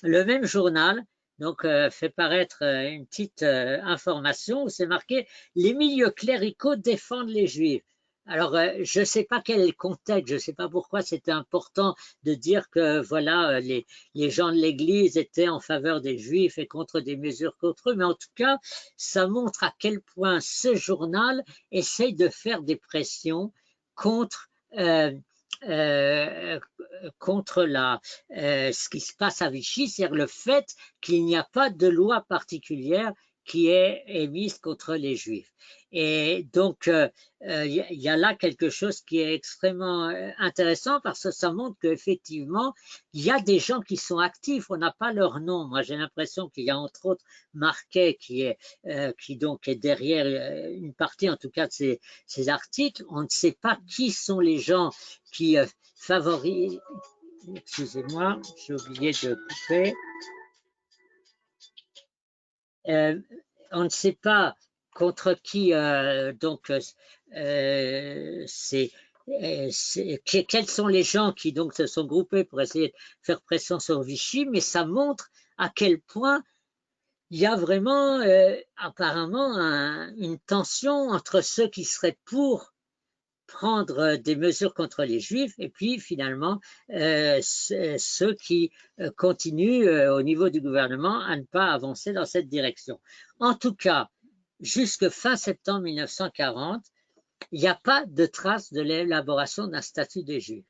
Speaker 2: le même journal donc fait paraître une petite information où c'est marqué les milieux cléricaux défendent les Juifs. Alors, je ne sais pas quel est le contexte, je ne sais pas pourquoi c'était important de dire que voilà, les gens de l'Église étaient en faveur des Juifs et contre des mesures contre eux, mais en tout cas, ça montre à quel point ce journal essaye de faire des pressions contre ce qui se passe à Vichy, c'est-à-dire le fait qu'il n'y a pas de loi particulière qui est émise contre les Juifs. Et donc, y a là quelque chose qui est extrêmement intéressant parce que ça montre qu'effectivement, il y a des gens qui sont actifs, on n'a pas leur nom. Moi, j'ai l'impression qu'il y a entre autres Marquet qui donc est derrière une partie, en tout cas, de ces articles. On ne sait pas qui sont les gens qui favorisent. Excusez-moi, j'ai oublié de couper. On ne sait pas contre qui quels sont les gens qui donc se sont groupés pour essayer de faire pression sur Vichy, mais ça montre à quel point il y a vraiment apparemment une tension entre ceux qui seraient pour prendre des mesures contre les Juifs et puis finalement ceux qui continuent au niveau du gouvernement à ne pas avancer dans cette direction. En tout cas, jusque fin septembre 1940, il n'y a pas de trace de l'élaboration d'un statut des Juifs.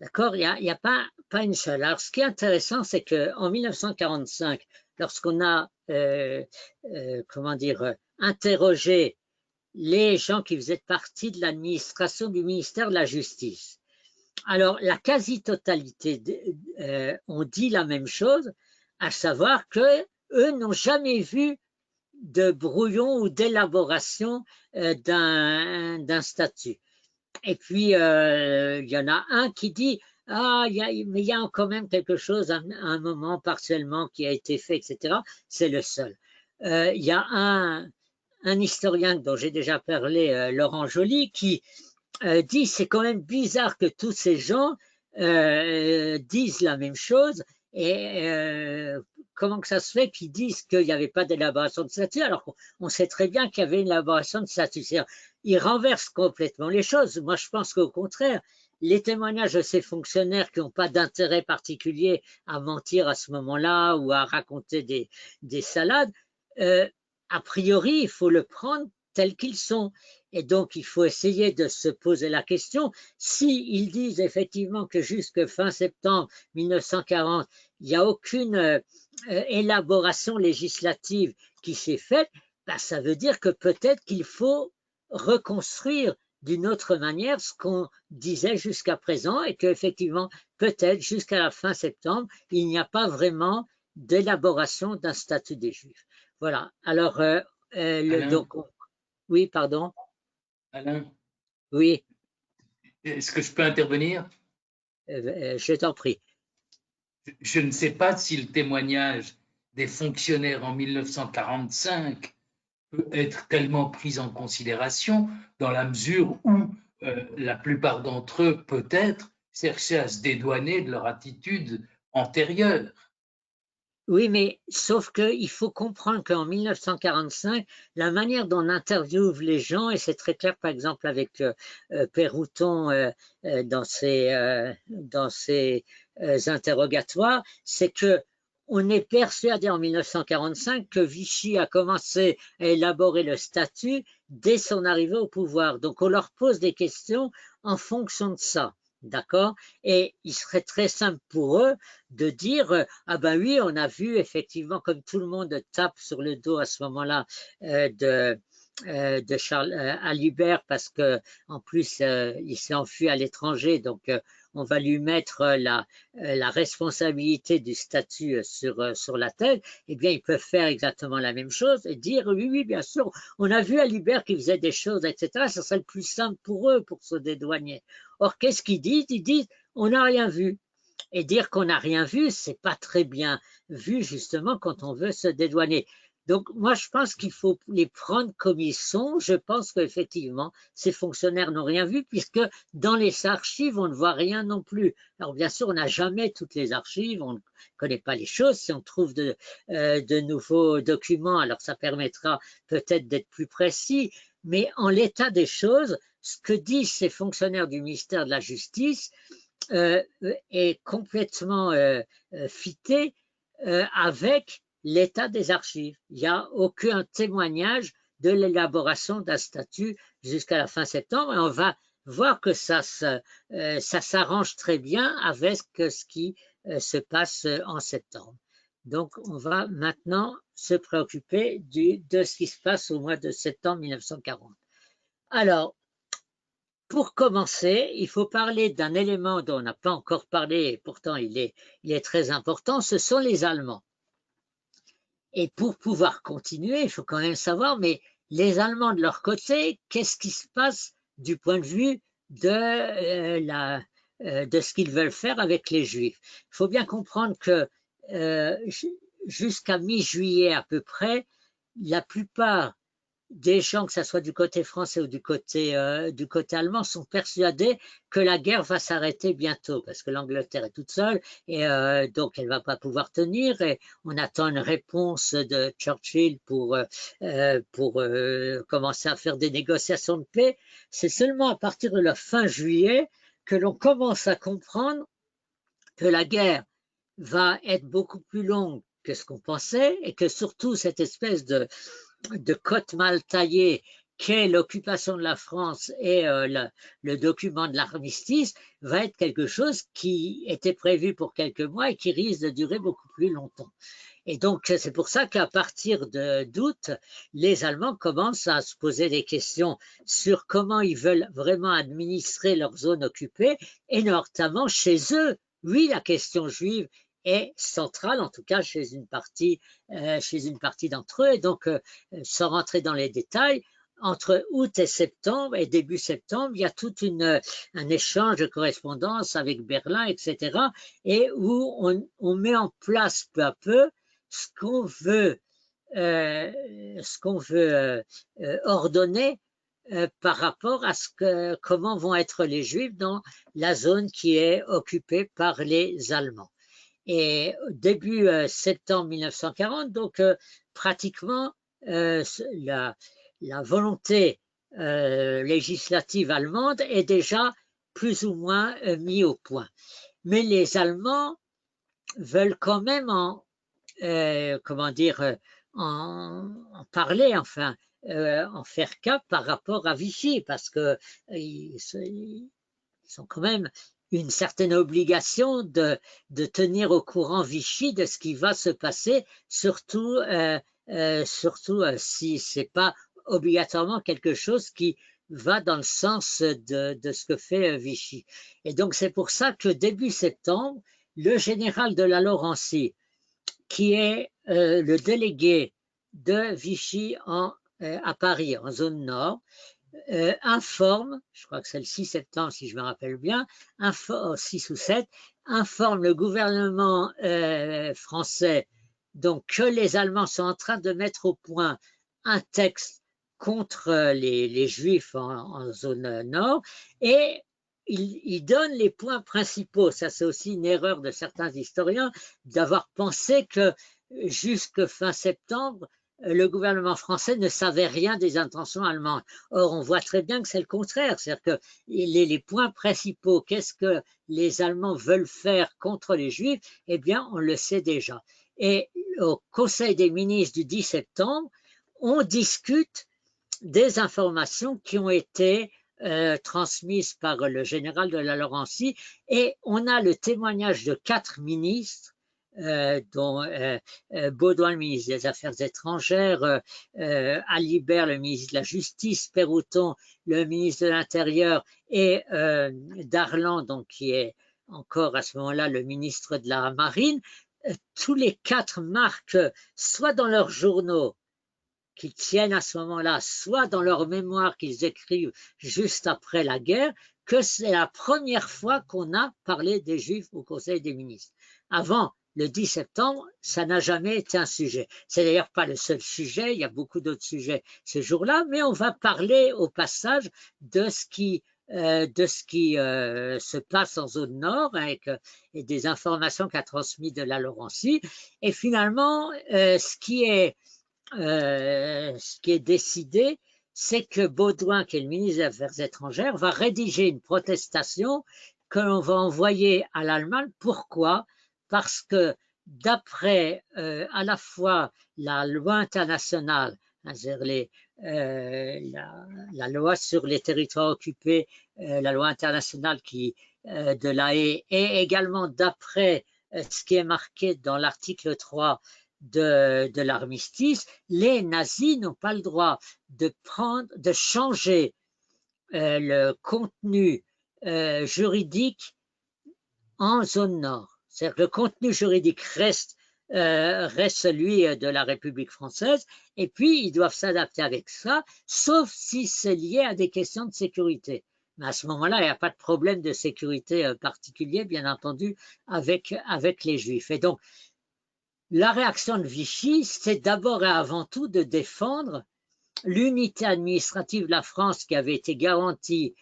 Speaker 2: D'accord? Il n'y a pas une seule. Alors, ce qui est intéressant, c'est qu'en 1945, lorsqu'on a interrogé les gens qui faisaient partie de l'administration du ministère de la Justice. Alors, la quasi-totalité ont dit la même chose, à savoir que eux n'ont jamais vu de brouillon ou d'élaboration d'un statut. Et puis, il y en a un qui dit « Ah, mais il y a quand même quelque chose à un moment partiellement qui a été fait, etc. » C'est le seul. Il y a un historien dont j'ai déjà parlé, Laurent Joly, qui dit c'est quand même bizarre que tous ces gens disent la même chose et comment que ça se fait qu'ils disent qu'il n'y avait pas d'élaboration de statut alors qu'on sait très bien qu'il y avait une élaboration de statut. Ils renversent complètement les choses. Moi, je pense qu'au contraire, les témoignages de ces fonctionnaires qui n'ont pas d'intérêt particulier à mentir à ce moment-là ou à raconter des salades, a priori, il faut le prendre tels qu'ils sont. Et donc, il faut essayer de se poser la question, s'ils disent effectivement que jusque fin septembre 1940, il n'y a aucune élaboration législative qui s'est faite, ben, ça veut dire que peut-être qu'il faut reconstruire d'une autre manière ce qu'on disait jusqu'à présent et qu'effectivement, peut-être jusqu'à la fin septembre, il n'y a pas vraiment d'élaboration d'un statut des Juifs. Voilà. Alors, donc, oui, pardon.
Speaker 4: Alain,
Speaker 2: oui.
Speaker 4: Est-ce que je peux intervenir?
Speaker 2: Je t'en prie.
Speaker 4: Je ne sais pas si le témoignage des fonctionnaires en 1945 peut être tellement pris en considération dans la mesure où la plupart d'entre eux, peut-être, cherchaient à se dédouaner de leur attitude antérieure.
Speaker 2: Oui, mais sauf qu'il faut comprendre qu'en 1945, la manière dont on interviewe les gens, et c'est très clair par exemple avec Pérouton dans ses interrogatoires, c'est que on est persuadé en 1945 que Vichy a commencé à élaborer le statut dès son arrivée au pouvoir. Donc on leur pose des questions en fonction de ça. D'accord? Et il serait très simple pour eux de dire ah ben oui, on a vu effectivement, comme tout le monde tape sur le dos à ce moment-là de Charles Alibert, parce que en plus il s'est enfui à l'étranger, donc on va lui mettre la responsabilité du statut sur la tête. Eh bien, ils peuvent faire exactement la même chose et dire oui, oui, bien sûr, on a vu Alibert qui faisait des choses, etc. Ce serait le plus simple pour eux pour se dédouaner. Or, qu'est-ce qu'ils disent? Ils disent on n'a rien vu. Et dire qu'on n'a rien vu, c'est pas très bien vu justement quand on veut se dédouaner. Donc moi je pense qu'il faut les prendre comme ils sont. Je pense qu'effectivement ces fonctionnaires n'ont rien vu puisque dans les archives on ne voit rien non plus. Alors bien sûr on n'a jamais toutes les archives, on ne connaît pas les choses. Si on trouve de nouveaux documents, alors ça permettra peut-être d'être plus précis. Mais en l'état des choses, ce que disent ces fonctionnaires du ministère de la Justice est complètement fité avec l'état des archives. Il n'y a aucun témoignage de l'élaboration d'un statut jusqu'à la fin septembre et on va voir que ça s'arrange très bien avec ce qui se passe en septembre. Donc on va maintenant se préoccuper de ce qui se passe au mois de septembre 1940. Alors, pour commencer, il faut parler d'un élément dont on n'a pas encore parlé et pourtant il est très important, ce sont les Allemands. Et pour pouvoir continuer, il faut quand même savoir, mais les Allemands de leur côté, qu'est-ce qui se passe du point de vue de ce qu'ils veulent faire avec les Juifs? Il faut bien comprendre que jusqu'à mi-juillet à peu près, la plupart des gens, que ce soit du côté français ou du côté allemand, sont persuadés que la guerre va s'arrêter bientôt parce que l'Angleterre est toute seule et donc elle ne va pas pouvoir tenir et on attend une réponse de Churchill pour commencer à faire des négociations de paix. C'est seulement à partir de la fin juillet que l'on commence à comprendre que la guerre va être beaucoup plus longue que ce qu'on pensait et que surtout cette espèce de côte mal taillée qu'est l'occupation de la France et le document de l'armistice va être quelque chose qui était prévu pour quelques mois et qui risque de durer beaucoup plus longtemps. Et donc, c'est pour ça qu'à partir d'août, les Allemands commencent à se poser des questions sur comment ils veulent vraiment administrer leur zone occupée et notamment chez eux. Oui, la question juive est centrale, en tout cas chez une partie d'entre eux. Et donc, sans rentrer dans les détails, entre août et septembre et début septembre, il y a tout un échange de correspondance avec Berlin, etc. et où on met en place peu à peu ce qu'on veut ordonner par rapport à comment vont être les Juifs dans la zone qui est occupée par les Allemands. Et début septembre 1940, donc pratiquement la volonté législative allemande est déjà plus ou moins mis au point. Mais les Allemands veulent quand même en parler, enfin, en faire cas par rapport à Vichy, parce que ils ont quand même une certaine obligation de tenir au courant Vichy de ce qui va se passer, surtout si c'est pas obligatoirement quelque chose qui va dans le sens de ce que fait Vichy. Et donc c'est pour ça que début septembre, le général de la Laurencie, qui est le délégué de Vichy à Paris, en zone nord, informe, je crois que c'est le 6 septembre si je me rappelle bien, 6 ou 7, informe le gouvernement français donc que les Allemands sont en train de mettre au point un texte contre les Juifs en zone nord, et il donne les points principaux. Ça, c'est aussi une erreur de certains historiens d'avoir pensé que jusque fin septembre, le gouvernement français ne savait rien des intentions allemandes. Or, on voit très bien que c'est le contraire. C'est-à-dire que les points principaux, qu'est-ce que les Allemands veulent faire contre les Juifs, eh bien, on le sait déjà. Et au Conseil des ministres du 10 septembre, on discute des informations qui ont été transmises par le général de la Laurencie, et on a le témoignage de 4 ministres, dont Baudouin, le ministre des Affaires étrangères, Alibert, le ministre de la Justice, Pérouton, le ministre de l'Intérieur, et Darlan, donc, qui est encore à ce moment-là le ministre de la Marine. Tous les 4 marquent, soit dans leurs journaux qu'ils tiennent à ce moment-là, soit dans leurs mémoires qu'ils écrivent juste après la guerre, que c'est la première fois qu'on a parlé des Juifs au Conseil des ministres. Avant le 10 septembre, ça n'a jamais été un sujet. C'est d'ailleurs pas le seul sujet, il y a beaucoup d'autres sujets ce jour-là, mais on va parler au passage de ce qui se passe en zone nord, avec et des informations qu'a transmis de la Laurencie. Et finalement, ce qui est décidé, c'est que Baudouin, qui est le ministre des Affaires étrangères, va rédiger une protestation que l'on va envoyer à l'Allemagne. Pourquoi? Parce que d'après à la fois la loi internationale, c'est-à-dire la loi sur les territoires occupés, la loi internationale de la Haye, et également d'après ce qui est marqué dans l'article 3 de l'armistice, les nazis n'ont pas le droit de changer le contenu juridique en zone nord. C'est-à-dire que le contenu juridique reste celui de la République française, et puis ils doivent s'adapter avec ça, sauf si c'est lié à des questions de sécurité. Mais à ce moment-là, il n'y a pas de problème de sécurité particulier, bien entendu, avec les Juifs. Et donc, la réaction de Vichy, c'est d'abord et avant tout de défendre l'unité administrative de la France qui avait été garantie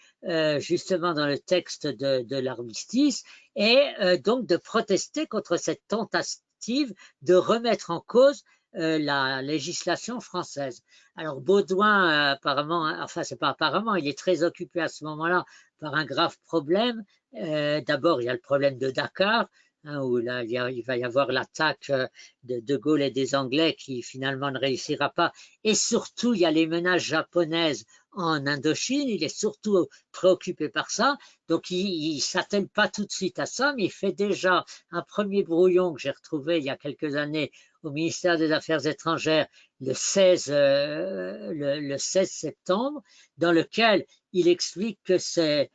Speaker 2: justement dans le texte de l'armistice, et donc de protester contre cette tentative de remettre en cause la législation française. Alors Baudouin, apparemment, enfin c'est pas apparemment, il est très occupé à ce moment-là par un grave problème. D'abord, il y a le problème de Dakar, où là, il va y avoir l'attaque de Gaulle et des Anglais qui finalement ne réussira pas. Et surtout, il y a les menaces japonaises en Indochine. Il est surtout préoccupé par ça. Donc, il ne s'attelle pas tout de suite à ça, mais il fait déjà un premier brouillon que j'ai retrouvé il y a quelques années au ministère des Affaires étrangères le 16 septembre, dans lequel il explique que c'est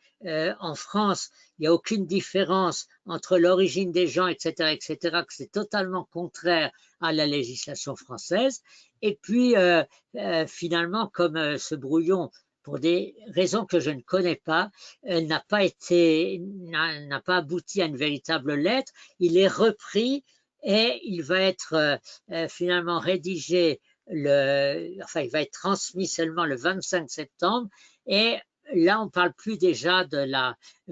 Speaker 2: en France, il n'y a aucune différence entre l'origine des gens, etc., que c'est totalement contraire à la législation française. Et puis, finalement, comme ce brouillon, pour des raisons que je ne connais pas, n'a pas abouti à une véritable lettre, il est repris et il va être finalement rédigé, il va être transmis seulement le 25 septembre, et là, on ne parle plus déjà de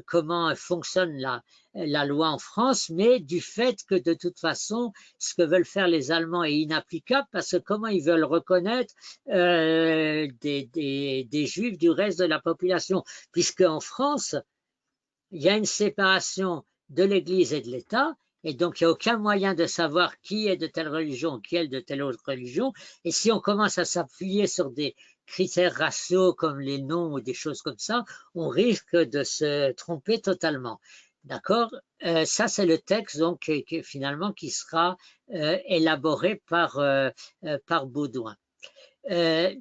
Speaker 2: comment fonctionne la loi en France, mais du fait que de toute façon, ce que veulent faire les Allemands est inapplicable, parce que comment ils veulent reconnaître des Juifs du reste de la population, puisque en France, il y a une séparation de l'Église et de l'État, et donc il n'y a aucun moyen de savoir qui est de telle religion, qui est de telle autre religion. Et si on commence à s'appuyer sur des critères raciaux comme les noms ou des choses comme ça, on risque de se tromper totalement. D'accord? Ça, c'est le texte donc finalement qui sera élaboré par Baudouin.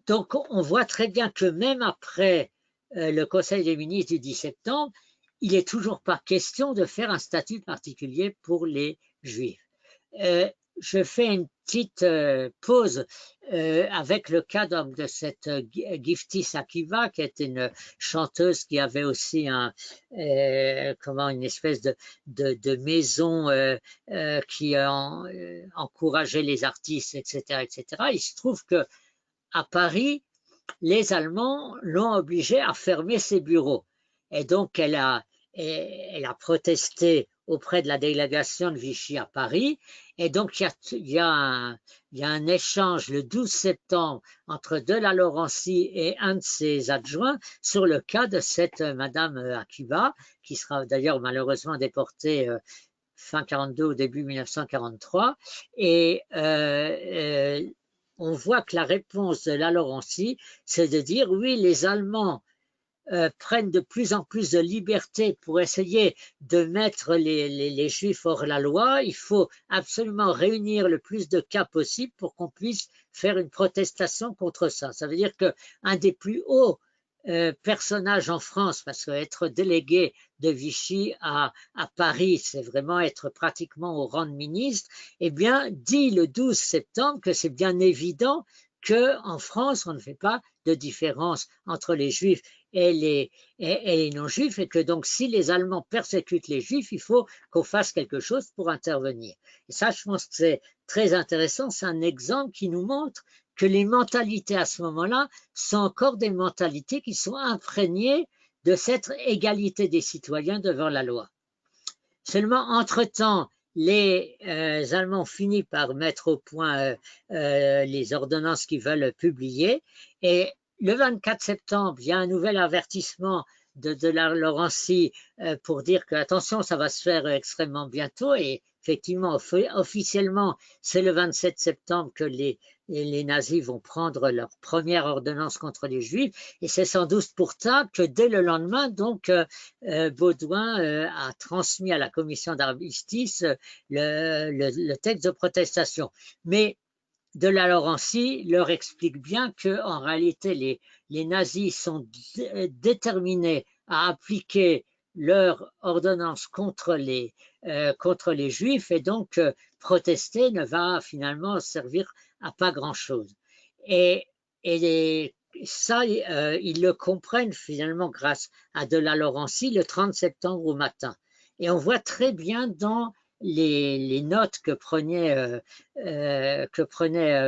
Speaker 2: Donc, on voit très bien que même après le Conseil des ministres du 10 septembre, il n'est toujours pas question de faire un statut particulier pour les Juifs. Je fais une petite pause avec le cas de cette Gifty Sakiva, qui est une chanteuse qui avait aussi une espèce de maison qui encourageait les artistes, etc., etc. Il se trouve que à Paris, les Allemands l'ont obligée à fermer ses bureaux. Et donc, elle a protesté auprès de la délégation de Vichy à Paris. Et donc, il y a un échange le 12 septembre entre de la Laurencie et un de ses adjoints sur le cas de cette Madame Akiva, qui sera d'ailleurs malheureusement déportée fin 42 au début 1943. Et on voit que la réponse de la Laurencie, c'est de dire oui, les Allemands prennent de plus en plus de liberté pour essayer de mettre les Juifs hors la loi. Il faut absolument réunir le plus de cas possible pour qu'on puisse faire une protestation contre ça. Ça veut dire qu'un des plus hauts personnages en France, parce qu'être délégué de Vichy à Paris, c'est vraiment être pratiquement au rang de ministre, eh bien, dit le 12 septembre que c'est bien évident qu'en France, on ne fait pas de différence entre les Juifs et les non-Juifs, et que donc si les Allemands persécutent les Juifs, il faut qu'on fasse quelque chose pour intervenir. Et ça, je pense que c'est très intéressant, c'est un exemple qui nous montre que les mentalités à ce moment-là sont encore des mentalités qui sont imprégnées de cette égalité des citoyens devant la loi. Seulement, entre-temps, les Allemands finissent par mettre au point les ordonnances qu'ils veulent publier, et le 24 septembre, il y a un nouvel avertissement de la Laurencie pour dire que attention, ça va se faire extrêmement bientôt, et effectivement, officiellement, c'est le 27 septembre que les nazis vont prendre leur première ordonnance contre les Juifs, et c'est sans doute pour ça que dès le lendemain, donc, Baudouin a transmis à la commission d'armistice le texte de protestation. Mais de la Laurencie leur explique bien qu'en réalité, les nazis sont déterminés à appliquer leur ordonnance contre les Juifs, et donc protester ne va finalement servir à pas grand-chose. Et ça, ils le comprennent finalement grâce à de la Laurencie le 30 septembre au matin. Et on voit très bien dans les notes que prenait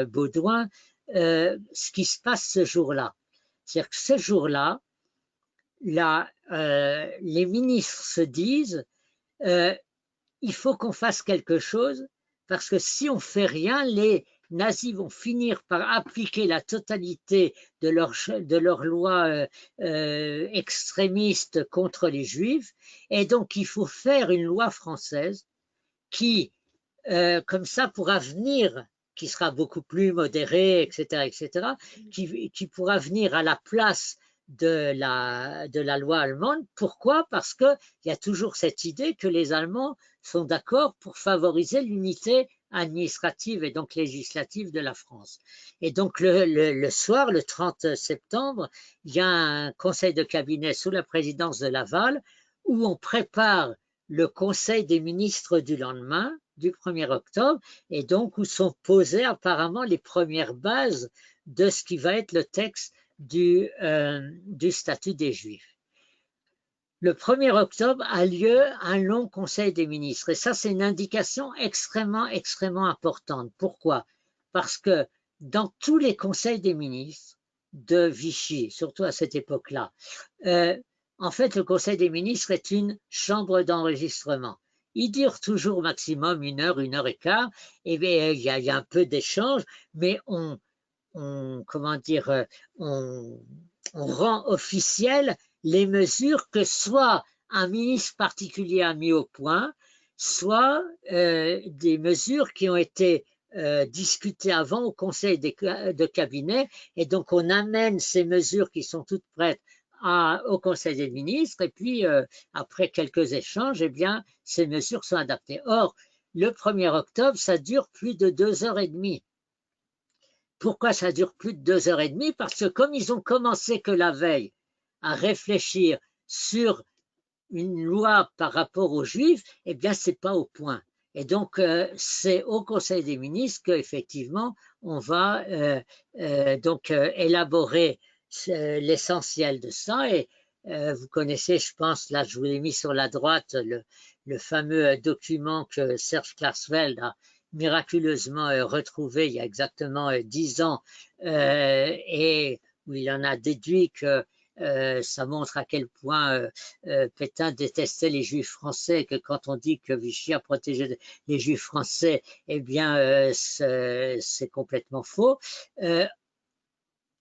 Speaker 2: Baudouin ce qui se passe ce jour-là. C'est-à-dire que ce jour-là, les ministres se disent il faut qu'on fasse quelque chose, parce que si on fait rien, les nazis vont finir par appliquer la totalité de leur loi extrémiste contre les Juifs, et donc il faut faire une loi française qui, comme ça, pourra venir, qui sera beaucoup plus modérée, etc., etc., qui pourra venir à la place de la loi allemande. Pourquoi? Parce qu'il y a toujours cette idée que les Allemands sont d'accord pour favoriser l'unité administrative et donc législative de la France. Et donc le soir, le 30 septembre, il y a un conseil de cabinet sous la présidence de Laval où on prépare le conseil des ministres du lendemain, du 1er octobre, et donc où sont posées apparemment les premières bases de ce qui va être le texte du statut des Juifs. Le 1er octobre a lieu un long conseil des ministres, et ça c'est une indication extrêmement, extrêmement importante. Pourquoi? Parce que dans tous les conseils des ministres de Vichy, surtout à cette époque-là, en fait, le Conseil des ministres est une chambre d'enregistrement. Il dure toujours au maximum 1 heure, 1 heure et quart, et bien, il y a un peu d'échange, mais on rend officielles les mesures que soit un ministre particulier a mis au point, soit des mesures qui ont été discutées avant au conseil de cabinet, et donc on amène ces mesures qui sont toutes prêtes au conseil des ministres, et puis après quelques échanges, eh bien, ces mesures sont adaptées. Or, le 1er octobre, ça dure plus de 2h30. Pourquoi ça dure plus de 2h30? Parce que comme ils ont commencé que la veille à réfléchir sur une loi par rapport aux Juifs, eh bien, c'est pas au point. Et donc, c'est au Conseil des ministres qu'effectivement, on va donc élaborer l'essentiel de ça. Et vous connaissez, je pense, là, je vous l'ai mis sur la droite, le fameux document que Serge Klarsfeld a miraculeusement retrouvé il y a exactement 10 ans, et où il en a déduit que ça montre à quel point Pétain détestait les Juifs français, que quand on dit que Vichy a protégé les Juifs français, eh bien c'est complètement faux.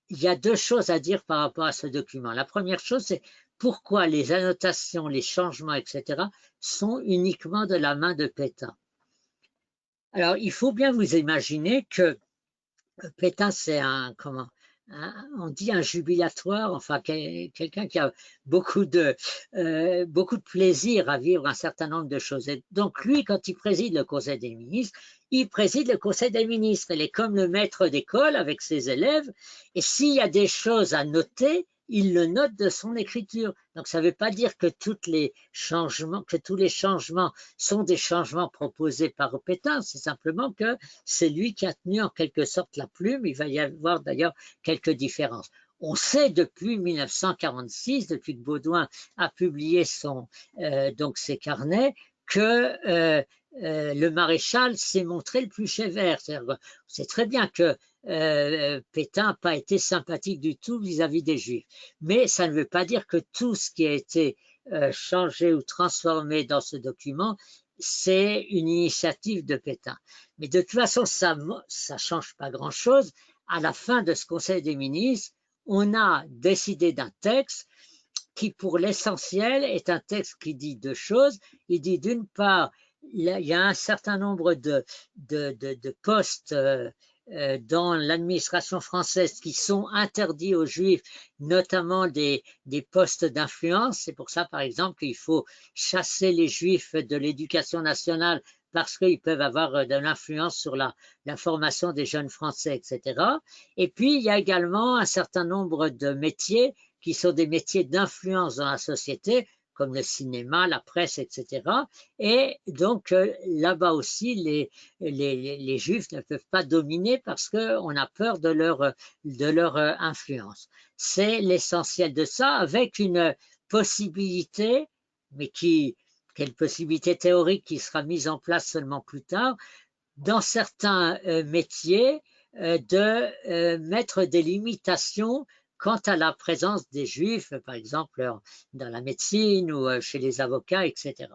Speaker 2: Il y a deux choses à dire par rapport à ce document. La première chose, c'est pourquoi les annotations, les changements, etc., sont uniquement de la main de Pétain. Alors, il faut bien vous imaginer que Pétain, c'est on dit un jubilatoire, enfin quelqu'un qui a beaucoup de plaisir à vivre un certain nombre de choses. Et donc lui, quand il préside le Conseil des ministres, il préside le Conseil des ministres. Il est comme le maître d'école avec ses élèves, et s'il y a des choses à noter, il le note de son écriture. Donc ça ne veut pas dire que tous les changements sont des changements proposés par Pétain, c'est simplement que c'est lui qui a tenu en quelque sorte la plume. Il va y avoir d'ailleurs quelques différences. On sait depuis 1946, depuis que Baudouin a publié donc ses carnets, que le maréchal s'est montré le plus sévère. C'est très bien que Pétain n'a pas été sympathique du tout vis-à-vis des Juifs. Mais ça ne veut pas dire que tout ce qui a été changé ou transformé dans ce document, c'est une initiative de Pétain. Mais de toute façon, ça ne change pas grand-chose. À la fin de ce Conseil des ministres, on a décidé d'un texte qui, pour l'essentiel, est un texte qui dit deux choses. Il dit d'une part, il y a un certain nombre de postes dans l'administration française qui sont interdits aux Juifs, notamment des postes d'influence. C'est pour ça, par exemple, qu'il faut chasser les Juifs de l'éducation nationale parce qu'ils peuvent avoir de l'influence sur la formation des jeunes Français, etc. Et puis, il y a également un certain nombre de métiers qui sont des métiers d'influence dans la société, comme le cinéma, la presse, etc. Et donc, là-bas aussi, les Juifs ne peuvent pas dominer parce qu'on a peur de leur influence. C'est l'essentiel de ça, avec une possibilité, mais quelle possibilité théorique qui sera mise en place seulement plus tard, dans certains métiers, de mettre des limitations quant à la présence des Juifs, par exemple dans la médecine ou chez les avocats, etc.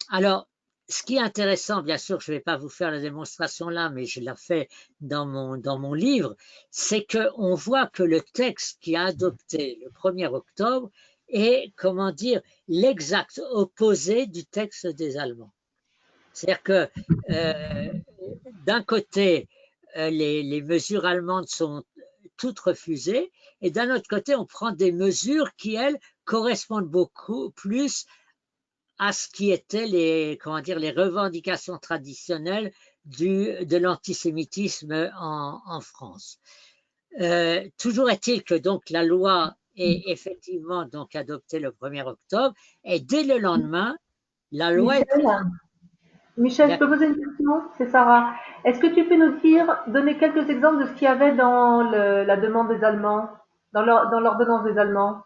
Speaker 2: Alors, ce qui est intéressant, bien sûr, je ne vais pas vous faire la démonstration là, mais je la fais dans mon livre, c'est qu'on voit que le texte qui a adopté le 1er octobre est, comment dire, l'exact opposé du texte des Allemands. C'est-à-dire que d'un côté, les mesures allemandes sont toutes refusées, et d'un autre côté, on prend des mesures qui, elles, correspondent beaucoup plus à ce qui étaient les revendications traditionnelles de l'antisémitisme en France. Toujours est-il que donc la loi est effectivement donc adoptée le 1er octobre, et dès le lendemain, la loi
Speaker 5: Michel, je peux poser une question? C'est Sarah. Est-ce que tu peux nous donner quelques exemples de ce qu'il y avait dans la demande des Allemands, dans l'ordonnance des Allemands?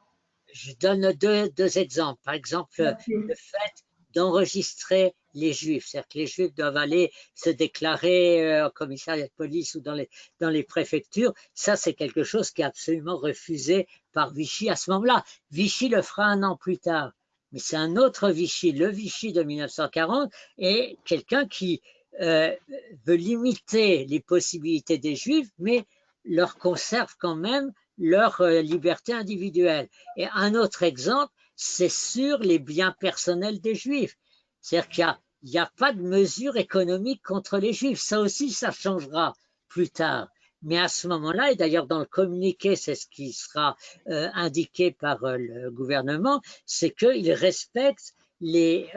Speaker 2: Je donne deux exemples. Par exemple, le fait d'enregistrer les Juifs. C'est-à-dire que les Juifs doivent aller se déclarer au commissariat de police ou dans les préfectures. Ça, c'est quelque chose qui est absolument refusé par Vichy à ce moment-là. Vichy le fera un an plus tard. Mais c'est un autre Vichy, le Vichy de 1940, et quelqu'un qui veut limiter les possibilités des Juifs, mais leur conserve quand même leur liberté individuelle. Et un autre exemple, c'est sur les biens personnels des Juifs. C'est-à-dire qu'il n'y a pas de mesure économique contre les Juifs. Ça aussi, ça changera plus tard. Mais à ce moment-là, et d'ailleurs dans le communiqué, c'est ce qui sera indiqué par le gouvernement, c'est qu'il respecte les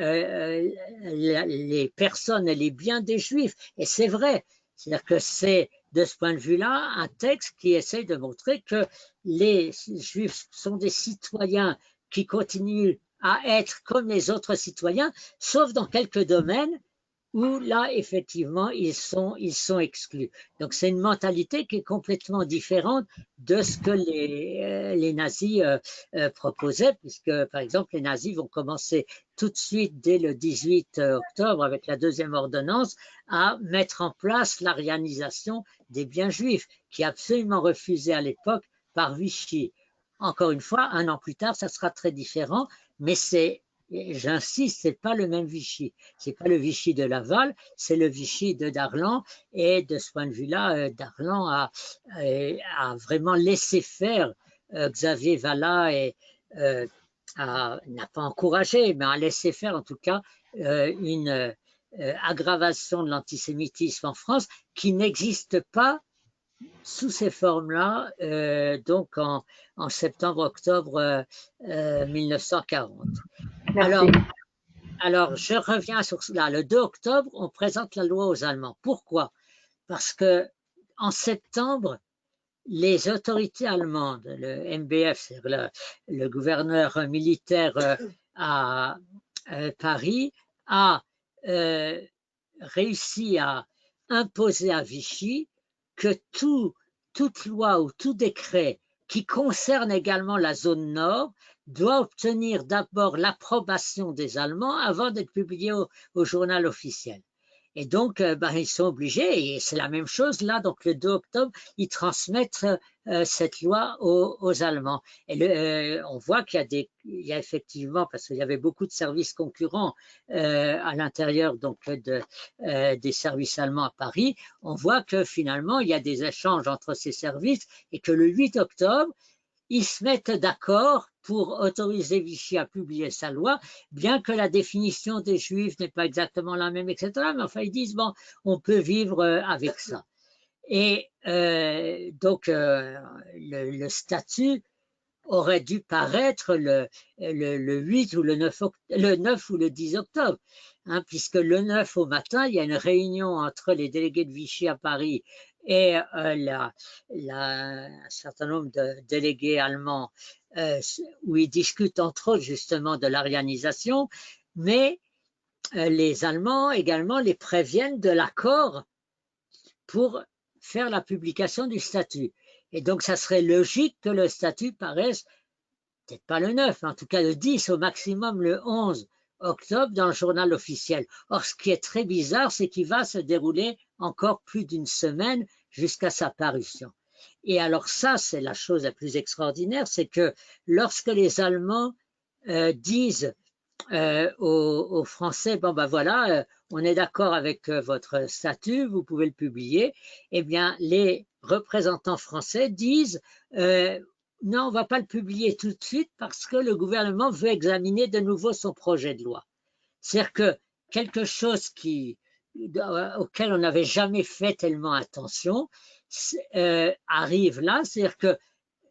Speaker 2: personnes et les biens des Juifs. Et c'est vrai. C'est-à-dire que c'est, de ce point de vue-là, un texte qui essaie de montrer que les Juifs sont des citoyens qui continuent à être comme les autres citoyens, sauf dans quelques domaines où là, effectivement, ils sont exclus. Donc, c'est une mentalité qui est complètement différente de ce que les nazis proposaient, puisque, par exemple, les nazis vont commencer tout de suite, dès le 18 octobre, avec la deuxième ordonnance, à mettre en place l'arianisation des biens juifs, qui est absolument refusée à l'époque par Vichy. Encore une fois, un an plus tard, ça sera très différent, mais c'est, j'insiste, c'est pas le même Vichy. C'est pas le Vichy de Laval, c'est le Vichy de Darlan. Et de ce point de vue-là, Darlan a vraiment laissé faire Xavier Vallat et n'a pas encouragé, mais a laissé faire en tout cas une aggravation de l'antisémitisme en France qui n'existe pas sous ces formes-là, donc en septembre-octobre 1940. Alors, je reviens sur cela. Le 2 octobre, on présente la loi aux Allemands. Pourquoi? Parce que en septembre, les autorités allemandes, le MBF, c'est-à-dire le gouverneur militaire à Paris, a réussi à imposer à Vichy que toute loi ou tout décret qui concerne également la zone nord doit obtenir d'abord l'approbation des Allemands avant d'être publié au journal officiel. Et donc, ils sont obligés, et c'est la même chose là, donc le 2 octobre, ils transmettent cette loi aux Allemands. Et on voit qu'il y a effectivement, parce qu'il y avait beaucoup de services concurrents à l'intérieur donc des services allemands à Paris, on voit que finalement, il y a des échanges entre ces services et que le 8 octobre, ils se mettent d'accord pour autoriser Vichy à publier sa loi, bien que la définition des Juifs n'est pas exactement la même, etc. Mais enfin, ils disent, bon, on peut vivre avec ça. Et donc, le statut aurait dû paraître le 8 ou le 9 ou le 10 octobre, hein, puisque le 9 au matin, il y a une réunion entre les délégués de Vichy à Paris et un certain nombre de délégués allemands où ils discutent entre autres justement de l'arianisation, mais les Allemands également les préviennent de l'accord pour faire la publication du statut. Et donc, ça serait logique que le statut paraisse, peut-être pas le 9, mais en tout cas le 10, au maximum le 11 octobre dans le journal officiel. Or, ce qui est très bizarre, c'est qu'il va se dérouler encore plus d'une semaine jusqu'à sa parution. Et alors ça, c'est la chose la plus extraordinaire, c'est que lorsque les Allemands disent aux Français, bon ben voilà, on est d'accord avec votre statut, vous pouvez le publier, eh bien les représentants français disent non, on ne va pas le publier tout de suite parce que le gouvernement veut examiner de nouveau son projet de loi. C'est-à-dire que quelque chose auquel on n'avait jamais fait tellement attention arrive là, c'est-à-dire que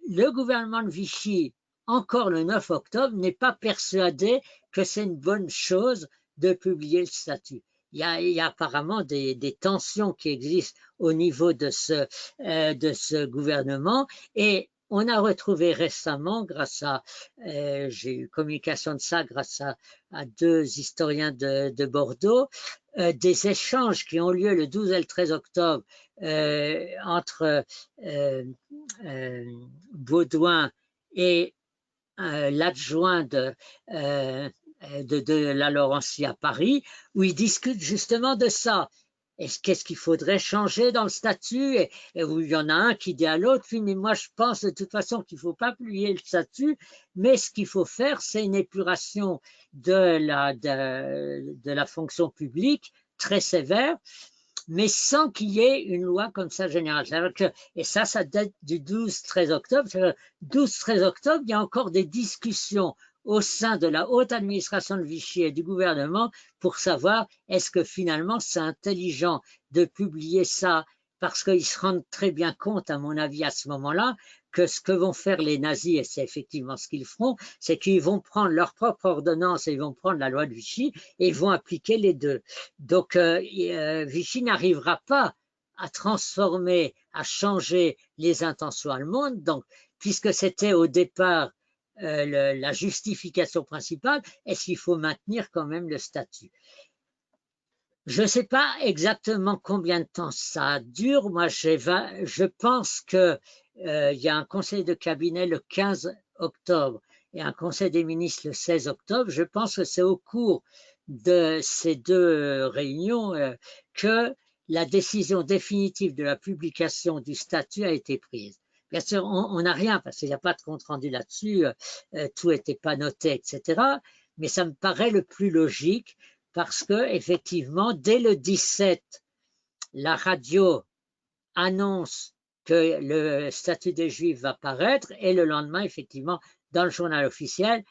Speaker 2: le gouvernement de Vichy, encore le 9 octobre, n'est pas persuadé que c'est une bonne chose de publier le statut. Il y a apparemment des tensions qui existent au niveau de ce gouvernement et on a retrouvé récemment, grâce à, j'ai eu communication de ça grâce à deux historiens de Bordeaux, des échanges qui ont lieu le 12 et le 13 octobre entre Baudouin et l'adjoint de la Laurencie à Paris, où ils discutent justement de ça. Qu'est-ce qu'il faudrait changer dans le statut et où il y en a un qui dit à l'autre, mais moi je pense de toute façon qu'il ne faut pas publier le statut, mais ce qu'il faut faire, c'est une épuration de la fonction publique très sévère, mais sans qu'il y ait une loi comme ça générale. Et ça date du 12-13 octobre. 12-13 octobre, il y a encore des discussions au sein de la haute administration de Vichy et du gouvernement pour savoir est-ce que finalement c'est intelligent de publier ça, parce qu'ils se rendent très bien compte, à mon avis, à ce moment-là, que ce que vont faire les nazis, et c'est effectivement ce qu'ils feront, c'est qu'ils vont prendre leur propre ordonnance et ils vont prendre la loi de Vichy et ils vont appliquer les deux. Donc Vichy n'arrivera pas à transformer, à changer les intentions allemandes, donc, puisque c'était au départ la justification principale, est-ce qu'il faut maintenir quand même le statut? Je ne sais pas exactement combien de temps ça dure. Moi, je pense qu'il y a un conseil de cabinet le 15 octobre et un conseil des ministres le 16 octobre. Je pense que c'est au cours de ces deux réunions que la décision définitive de la publication du statut a été prise. Bien sûr, on n'a rien parce qu'il n'y a pas de compte-rendu là-dessus, tout n'était pas noté, etc. Mais ça me paraît le plus logique parce que effectivement, dès le 17, la radio annonce que le statut des Juifs va paraître et le lendemain, effectivement, dans le journal officiel,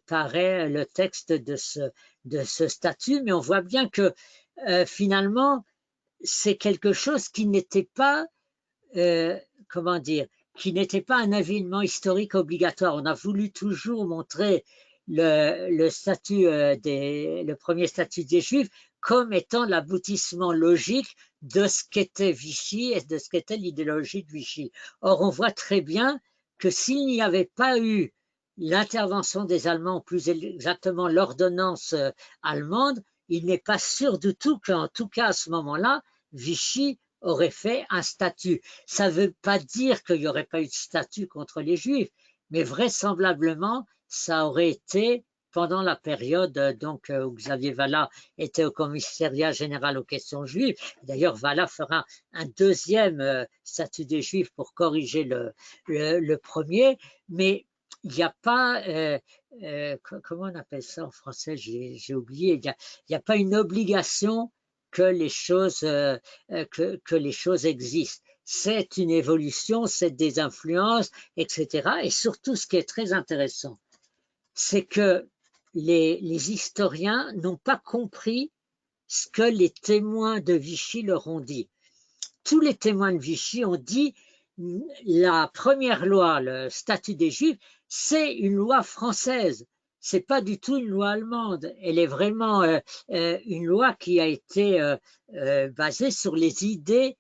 Speaker 2: paraît le texte de ce statut. Mais on voit bien que finalement, c'est quelque chose qui n'était pas, comment dire, qui n'était pas un événement historique obligatoire. On a voulu toujours montrer le statut le premier statut des Juifs comme étant l'aboutissement logique de ce qu'était Vichy et de ce qu'était l'idéologie de Vichy. Or, on voit très bien que s'il n'y avait pas eu l'intervention des Allemands, plus exactement l'ordonnance allemande, il n'est pas sûr du tout qu'en tout cas à ce moment-là, Vichy aurait fait un statut. Ça ne veut pas dire qu'il n'y aurait pas eu de statut contre les Juifs, mais vraisemblablement, ça aurait été pendant la période donc, où Xavier Vallat était au commissariat général aux questions juives. D'ailleurs, Vallat fera un deuxième statut des Juifs pour corriger le premier, mais il n'y a pas, comment on appelle ça en français, j'ai oublié, il n'y a pas une obligation que les choses existent. C'est une évolution, c'est des influences, etc. Et surtout, ce qui est très intéressant, c'est que les historiens n'ont pas compris ce que les témoins de Vichy leur ont dit. Tous les témoins de Vichy ont dit la première loi, le statut des Juifs, c'est une loi française. C'est pas du tout une loi allemande. Elle est vraiment une loi qui a été basée sur les idées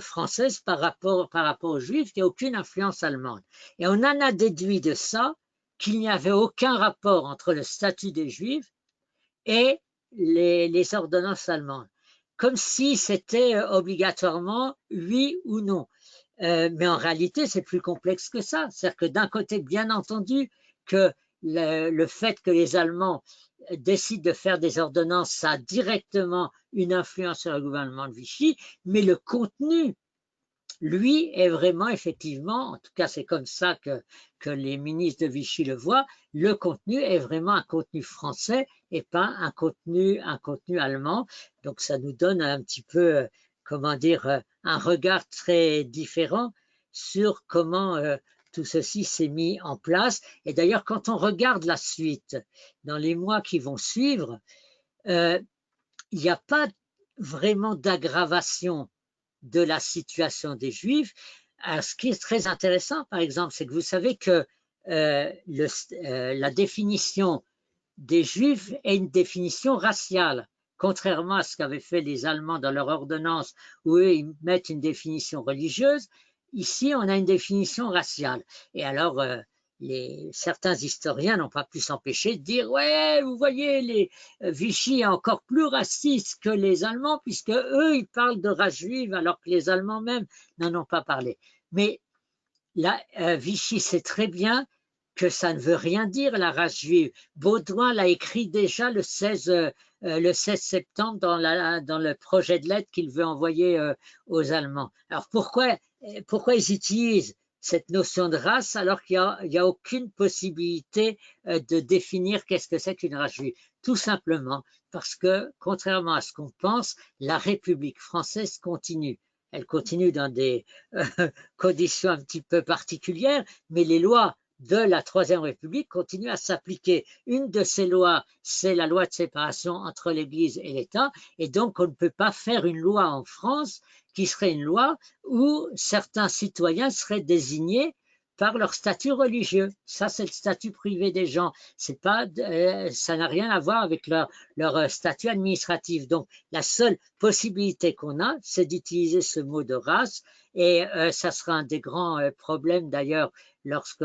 Speaker 2: françaises par rapport aux Juifs. Il n'y a aucune influence allemande. Et on en a déduit de ça qu'il n'y avait aucun rapport entre le statut des Juifs et les ordonnances allemandes, comme si c'était obligatoirement oui ou non. Mais en réalité, c'est plus complexe que ça. C'est-à-dire que d'un côté, bien entendu, que le fait que les Allemands décident de faire des ordonnances, ça a directement une influence sur le gouvernement de Vichy, mais le contenu, lui, est vraiment effectivement, en tout cas c'est comme ça que les ministres de Vichy le voient, le contenu est vraiment un contenu français et pas un contenu allemand. Donc ça nous donne un petit peu, comment dire, un regard très différent sur comment tout ceci s'est mis en place. Et d'ailleurs, quand on regarde la suite, dans les mois qui vont suivre, il n'y a pas vraiment d'aggravation de la situation des Juifs. Alors, ce qui est très intéressant, par exemple, c'est que vous savez que la définition des Juifs est une définition raciale, contrairement à ce qu'avaient fait les Allemands dans leur ordonnance, où eux, ils mettent une définition religieuse. Ici, on a une définition raciale. Et alors, certains historiens n'ont pas pu s'empêcher de dire « Ouais, vous voyez, Vichy est encore plus raciste que les Allemands, puisque eux, ils parlent de race juive, alors que les Allemands même n'en ont pas parlé. » Mais là, Vichy sait très bien que ça ne veut rien dire, la race juive. Baudouin l'a écrit déjà le 16 septembre dans le projet de lettre qu'il veut envoyer aux Allemands. Alors pourquoi ils utilisent cette notion de race alors qu'il n'y a aucune possibilité de définir qu'est-ce que c'est qu'une race juive? Tout simplement parce que, contrairement à ce qu'on pense, la République française continue. Elle continue dans des conditions un petit peu particulières, mais les lois de la Troisième République continue à s'appliquer. Une de ces lois, c'est la loi de séparation entre l'Église et l'État, et donc on ne peut pas faire une loi en France qui serait une loi où certains citoyens seraient désignés par leur statut religieux. Ça, c'est le statut privé des gens. C'est pas, ça n'a rien à voir avec leur statut administratif. Donc, la seule possibilité qu'on a, c'est d'utiliser ce mot de race, et ça sera un des grands problèmes d'ailleurs lorsque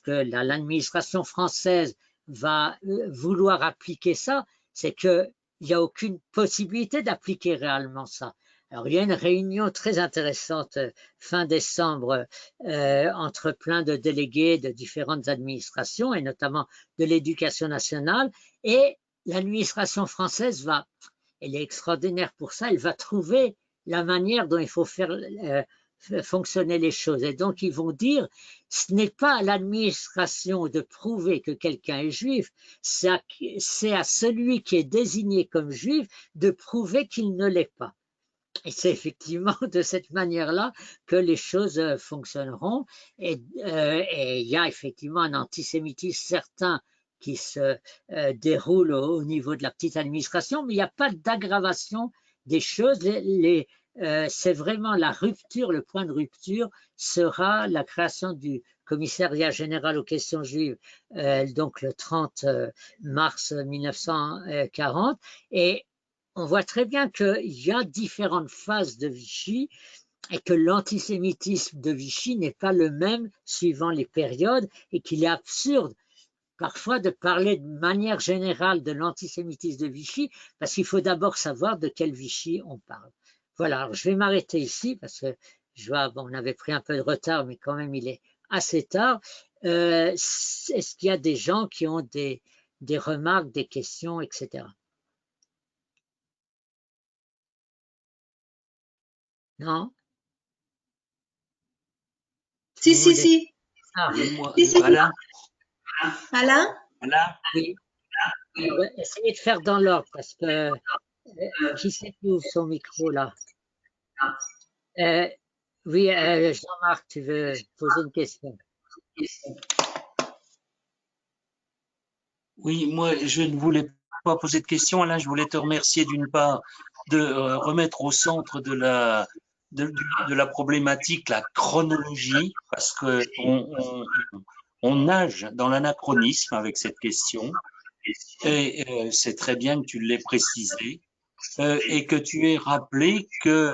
Speaker 2: l'administration française va vouloir appliquer ça, c'est qu'il n'y a aucune possibilité d'appliquer réellement ça. Alors, il y a une réunion très intéressante fin décembre entre plein de délégués de différentes administrations et notamment de l'éducation nationale, et l'administration française elle est extraordinaire pour ça, elle va trouver la manière dont il faut faire fonctionner les choses. Et donc, ils vont dire, ce n'est pas à l'administration de prouver que quelqu'un est juif, c'est à celui qui est désigné comme juif de prouver qu'il ne l'est pas. Et c'est effectivement de cette manière-là que les choses fonctionneront. Et il y a effectivement un antisémitisme certain qui se déroule au niveau de la petite administration, mais il n'y a pas d'aggravation des choses. C'est vraiment la rupture, le point de rupture sera la création du commissariat général aux questions juives, donc le 30 mars 1940. Et on voit très bien qu'il y a différentes phases de Vichy et que l'antisémitisme de Vichy n'est pas le même suivant les périodes, et qu'il est absurde parfois de parler de manière générale de l'antisémitisme de Vichy, parce qu'il faut d'abord savoir de quel Vichy on parle. Voilà, alors je vais m'arrêter ici parce que je vois, bon, on avait pris un peu de retard, mais quand même il est assez tard. Est-ce qu'il y a des gens qui ont des remarques, des questions, etc.? Non?
Speaker 6: Si.
Speaker 2: Ah,
Speaker 7: Moi,
Speaker 6: Si.
Speaker 7: Alain,
Speaker 6: Alain?
Speaker 2: oui. Essayez de faire dans l'ordre parce que qui c'est qui ouvre son micro là? Oui, Jean-Marc, tu veux poser une question?
Speaker 7: oui, moi, je ne voulais pas poser de questions, Alain. Je voulais te remercier d'une part de remettre au centre de la problématique la chronologie, parce que on nage dans l'anachronisme avec cette question, et c'est très bien que tu l'aies précisé, et que tu aies rappelé que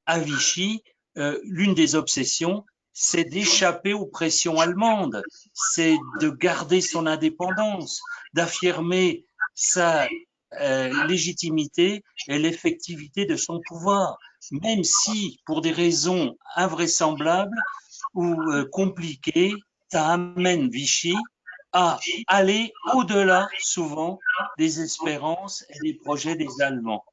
Speaker 7: à Vichy, l'une des obsessions, c'est d'échapper aux pressions allemandes, c'est de garder son indépendance, d'affirmer sa légitimité et l'effectivité de son pouvoir, même si, pour des raisons invraisemblables ou compliquées, ça amène Vichy à aller au-delà, souvent, des espérances et des projets des Allemands.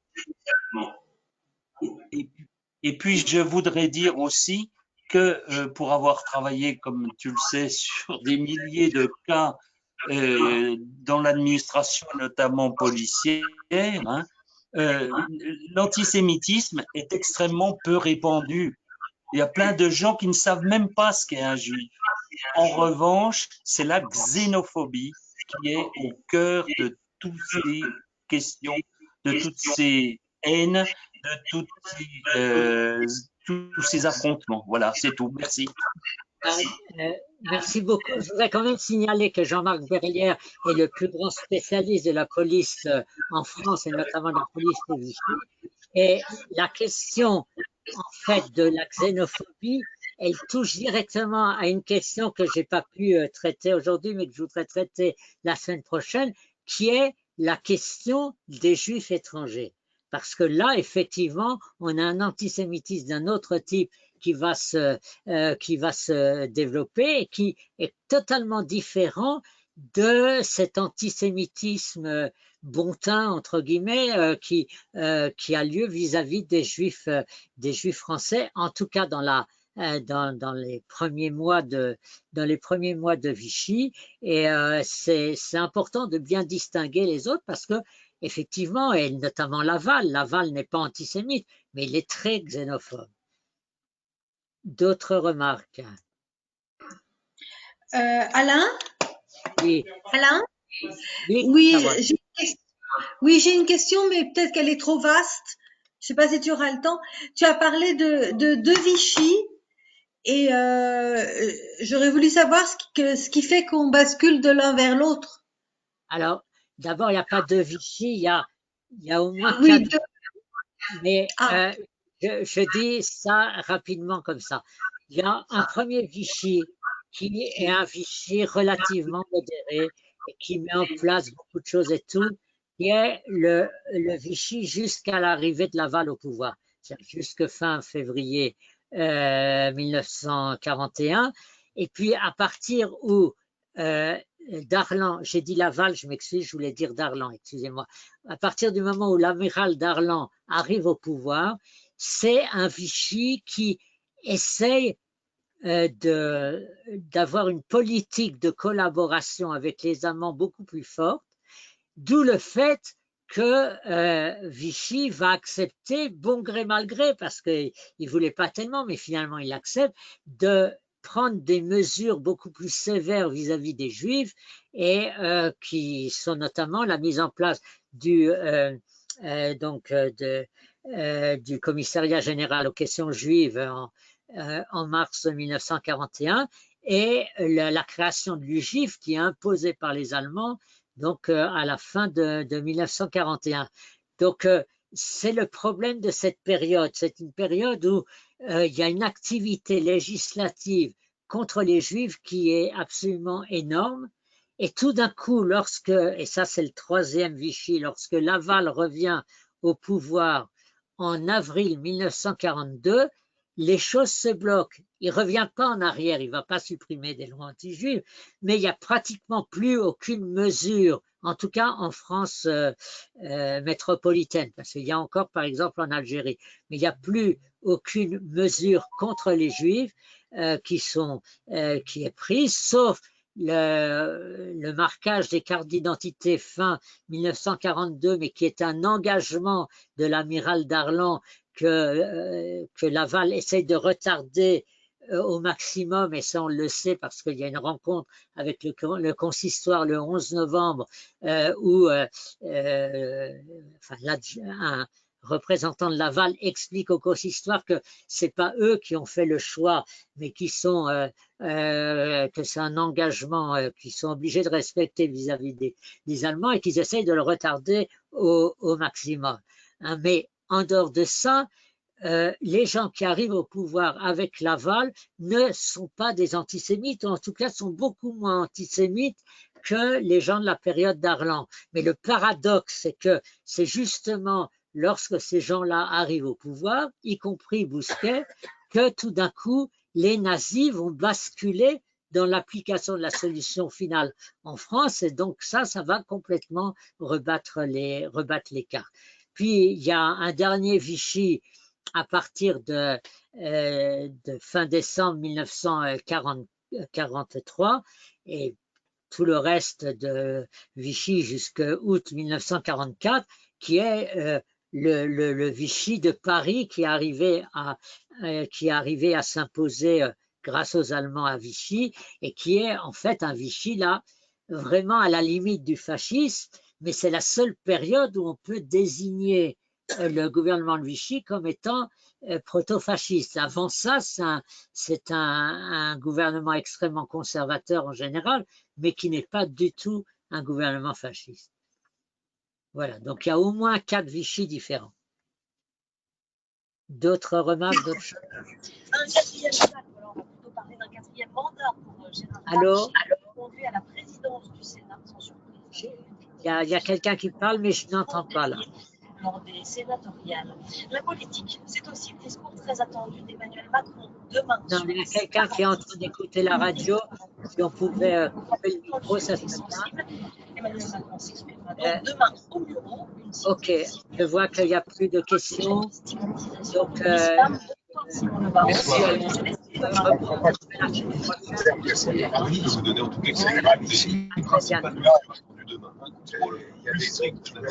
Speaker 7: Et puis, je voudrais dire aussi que pour avoir travaillé, comme tu le sais, sur des milliers de cas dans l'administration, notamment policière, hein, l'antisémitisme est extrêmement peu répandu. Il y a plein de gens qui ne savent même pas ce qu'est un juif. En revanche, c'est la xénophobie qui est au cœur de toutes ces questions, de toutes ces haines, de tous ces affrontements. Voilà, c'est tout. Merci.
Speaker 2: Merci beaucoup. Je voudrais quand même signaler que Jean-Marc Berlière est le plus grand spécialiste de la police en France, et notamment de la police de Vichy. Et la question, en fait, de la xénophobie, elle touche directement à une question que j'ai pas pu traiter aujourd'hui, mais que je voudrais traiter la semaine prochaine, qui est la question des Juifs étrangers. Parce que là, effectivement, on a un antisémitisme d'un autre type qui va se développer et qui est totalement différent de cet antisémitisme bontain, entre guillemets, qui a lieu vis-à-vis des Juifs français, en tout cas dans les premiers mois de Vichy. Et c'est important de bien distinguer les autres parce que effectivement, et notamment Laval n'est pas antisémite, mais il est très xénophobe. D'autres remarques?
Speaker 6: Alain?
Speaker 2: Oui.
Speaker 6: Alain?
Speaker 2: Oui,
Speaker 6: Oui, j'ai une question, mais peut-être qu'elle est trop vaste. Je sais pas si tu auras le temps. Tu as parlé de Vichy et j'aurais voulu savoir ce qui fait qu'on bascule de l'un vers l'autre.
Speaker 2: Alors, d'abord, il n'y a pas deux Vichy, il y a au moins
Speaker 6: Oui,
Speaker 2: quatre. Mais je dis ça rapidement comme ça. Il y a un premier Vichy qui est un Vichy relativement modéré et qui met en place beaucoup de choses et tout, qui est le Vichy jusqu'à l'arrivée de Laval au pouvoir, jusque fin février 1941. Et puis à partir où Darlan, j'ai dit Laval, je m'excuse, je voulais dire Darlan, excusez-moi. À partir du moment où l'amiral Darlan arrive au pouvoir, c'est un Vichy qui essaye d'avoir une politique de collaboration avec les Allemands beaucoup plus forte, d'où le fait que Vichy va accepter, bon gré mal gré, parce qu'il ne voulait pas tellement, mais finalement il accepte, de prendre des mesures beaucoup plus sévères vis-à-vis des Juifs et qui sont notamment la mise en place du commissariat général aux questions juives en mars 1941 et la création de l'UGIF qui est imposée par les Allemands donc à la fin de 1941. Donc c'est le problème de cette période. C'est une période où il y a une activité législative contre les Juifs qui est absolument énorme. Et tout d'un coup, et ça c'est le troisième Vichy, lorsque Laval revient au pouvoir en avril 1942, les choses se bloquent. Il ne revient pas en arrière, il ne va pas supprimer des lois anti-juives, mais il n'y a pratiquement plus aucune mesure, en tout cas en France métropolitaine, parce qu'il y a encore par exemple en Algérie, mais il n'y a plus aucune mesure contre les Juifs qui est prise, sauf le marquage des cartes d'identité fin 1942, mais qui est un engagement de l'amiral Darlan que Laval essaye de retarder au maximum, et ça on le sait parce qu'il y a une rencontre avec le consistoire le 11 novembre où un représentant de Laval explique au consistoire que c'est pas eux qui ont fait le choix, mais que c'est un engagement qu'ils sont obligés de respecter vis-à-vis des Allemands et qu'ils essayent de le retarder au maximum. Hein, mais en dehors de ça, les gens qui arrivent au pouvoir avec Laval ne sont pas des antisémites, ou en tout cas sont beaucoup moins antisémites que les gens de la période Darlan. Mais le paradoxe, c'est que c'est justement lorsque ces gens-là arrivent au pouvoir, y compris Bousquet, que tout d'un coup, les nazis vont basculer dans l'application de la solution finale en France, et donc ça va complètement rebattre les cartes. Puis, il y a un dernier Vichy à partir de fin décembre 1943 et tout le reste de Vichy jusqu'à août 1944, qui est le Vichy de Paris qui est arrivé à s'imposer grâce aux Allemands à Vichy et qui est en fait un Vichy là vraiment à la limite du fascisme, mais c'est la seule période où on peut désigner le gouvernement de Vichy comme étant proto-fasciste. Avant ça, c'est un gouvernement extrêmement conservateur en général, mais qui n'est pas du tout un gouvernement fasciste. Voilà, donc il y a au moins 4 Vichy différents. D'autres remarques, d'autres choses?
Speaker 8: Un quatrième mandat, on va plutôt parler d'un quatrième mandat pour Gérard Larcher, conduit à la présidence du Sénat, sans surprise.
Speaker 2: Il y a quelqu'un qui parle, mais je n'entends pas là.
Speaker 8: Lors des sénatoriales. La politique, c'est aussi le discours très attendu d'Emmanuel Macron demain.
Speaker 2: Non, il y a quelqu'un qui est en train d'écouter la radio. Si on pouvait couper le micro, ça serait bien.
Speaker 8: Emmanuel Macron s'exprimera donc demain au bureau.
Speaker 2: Ok, je vois qu'il n'y a plus de questions. Donc, merci.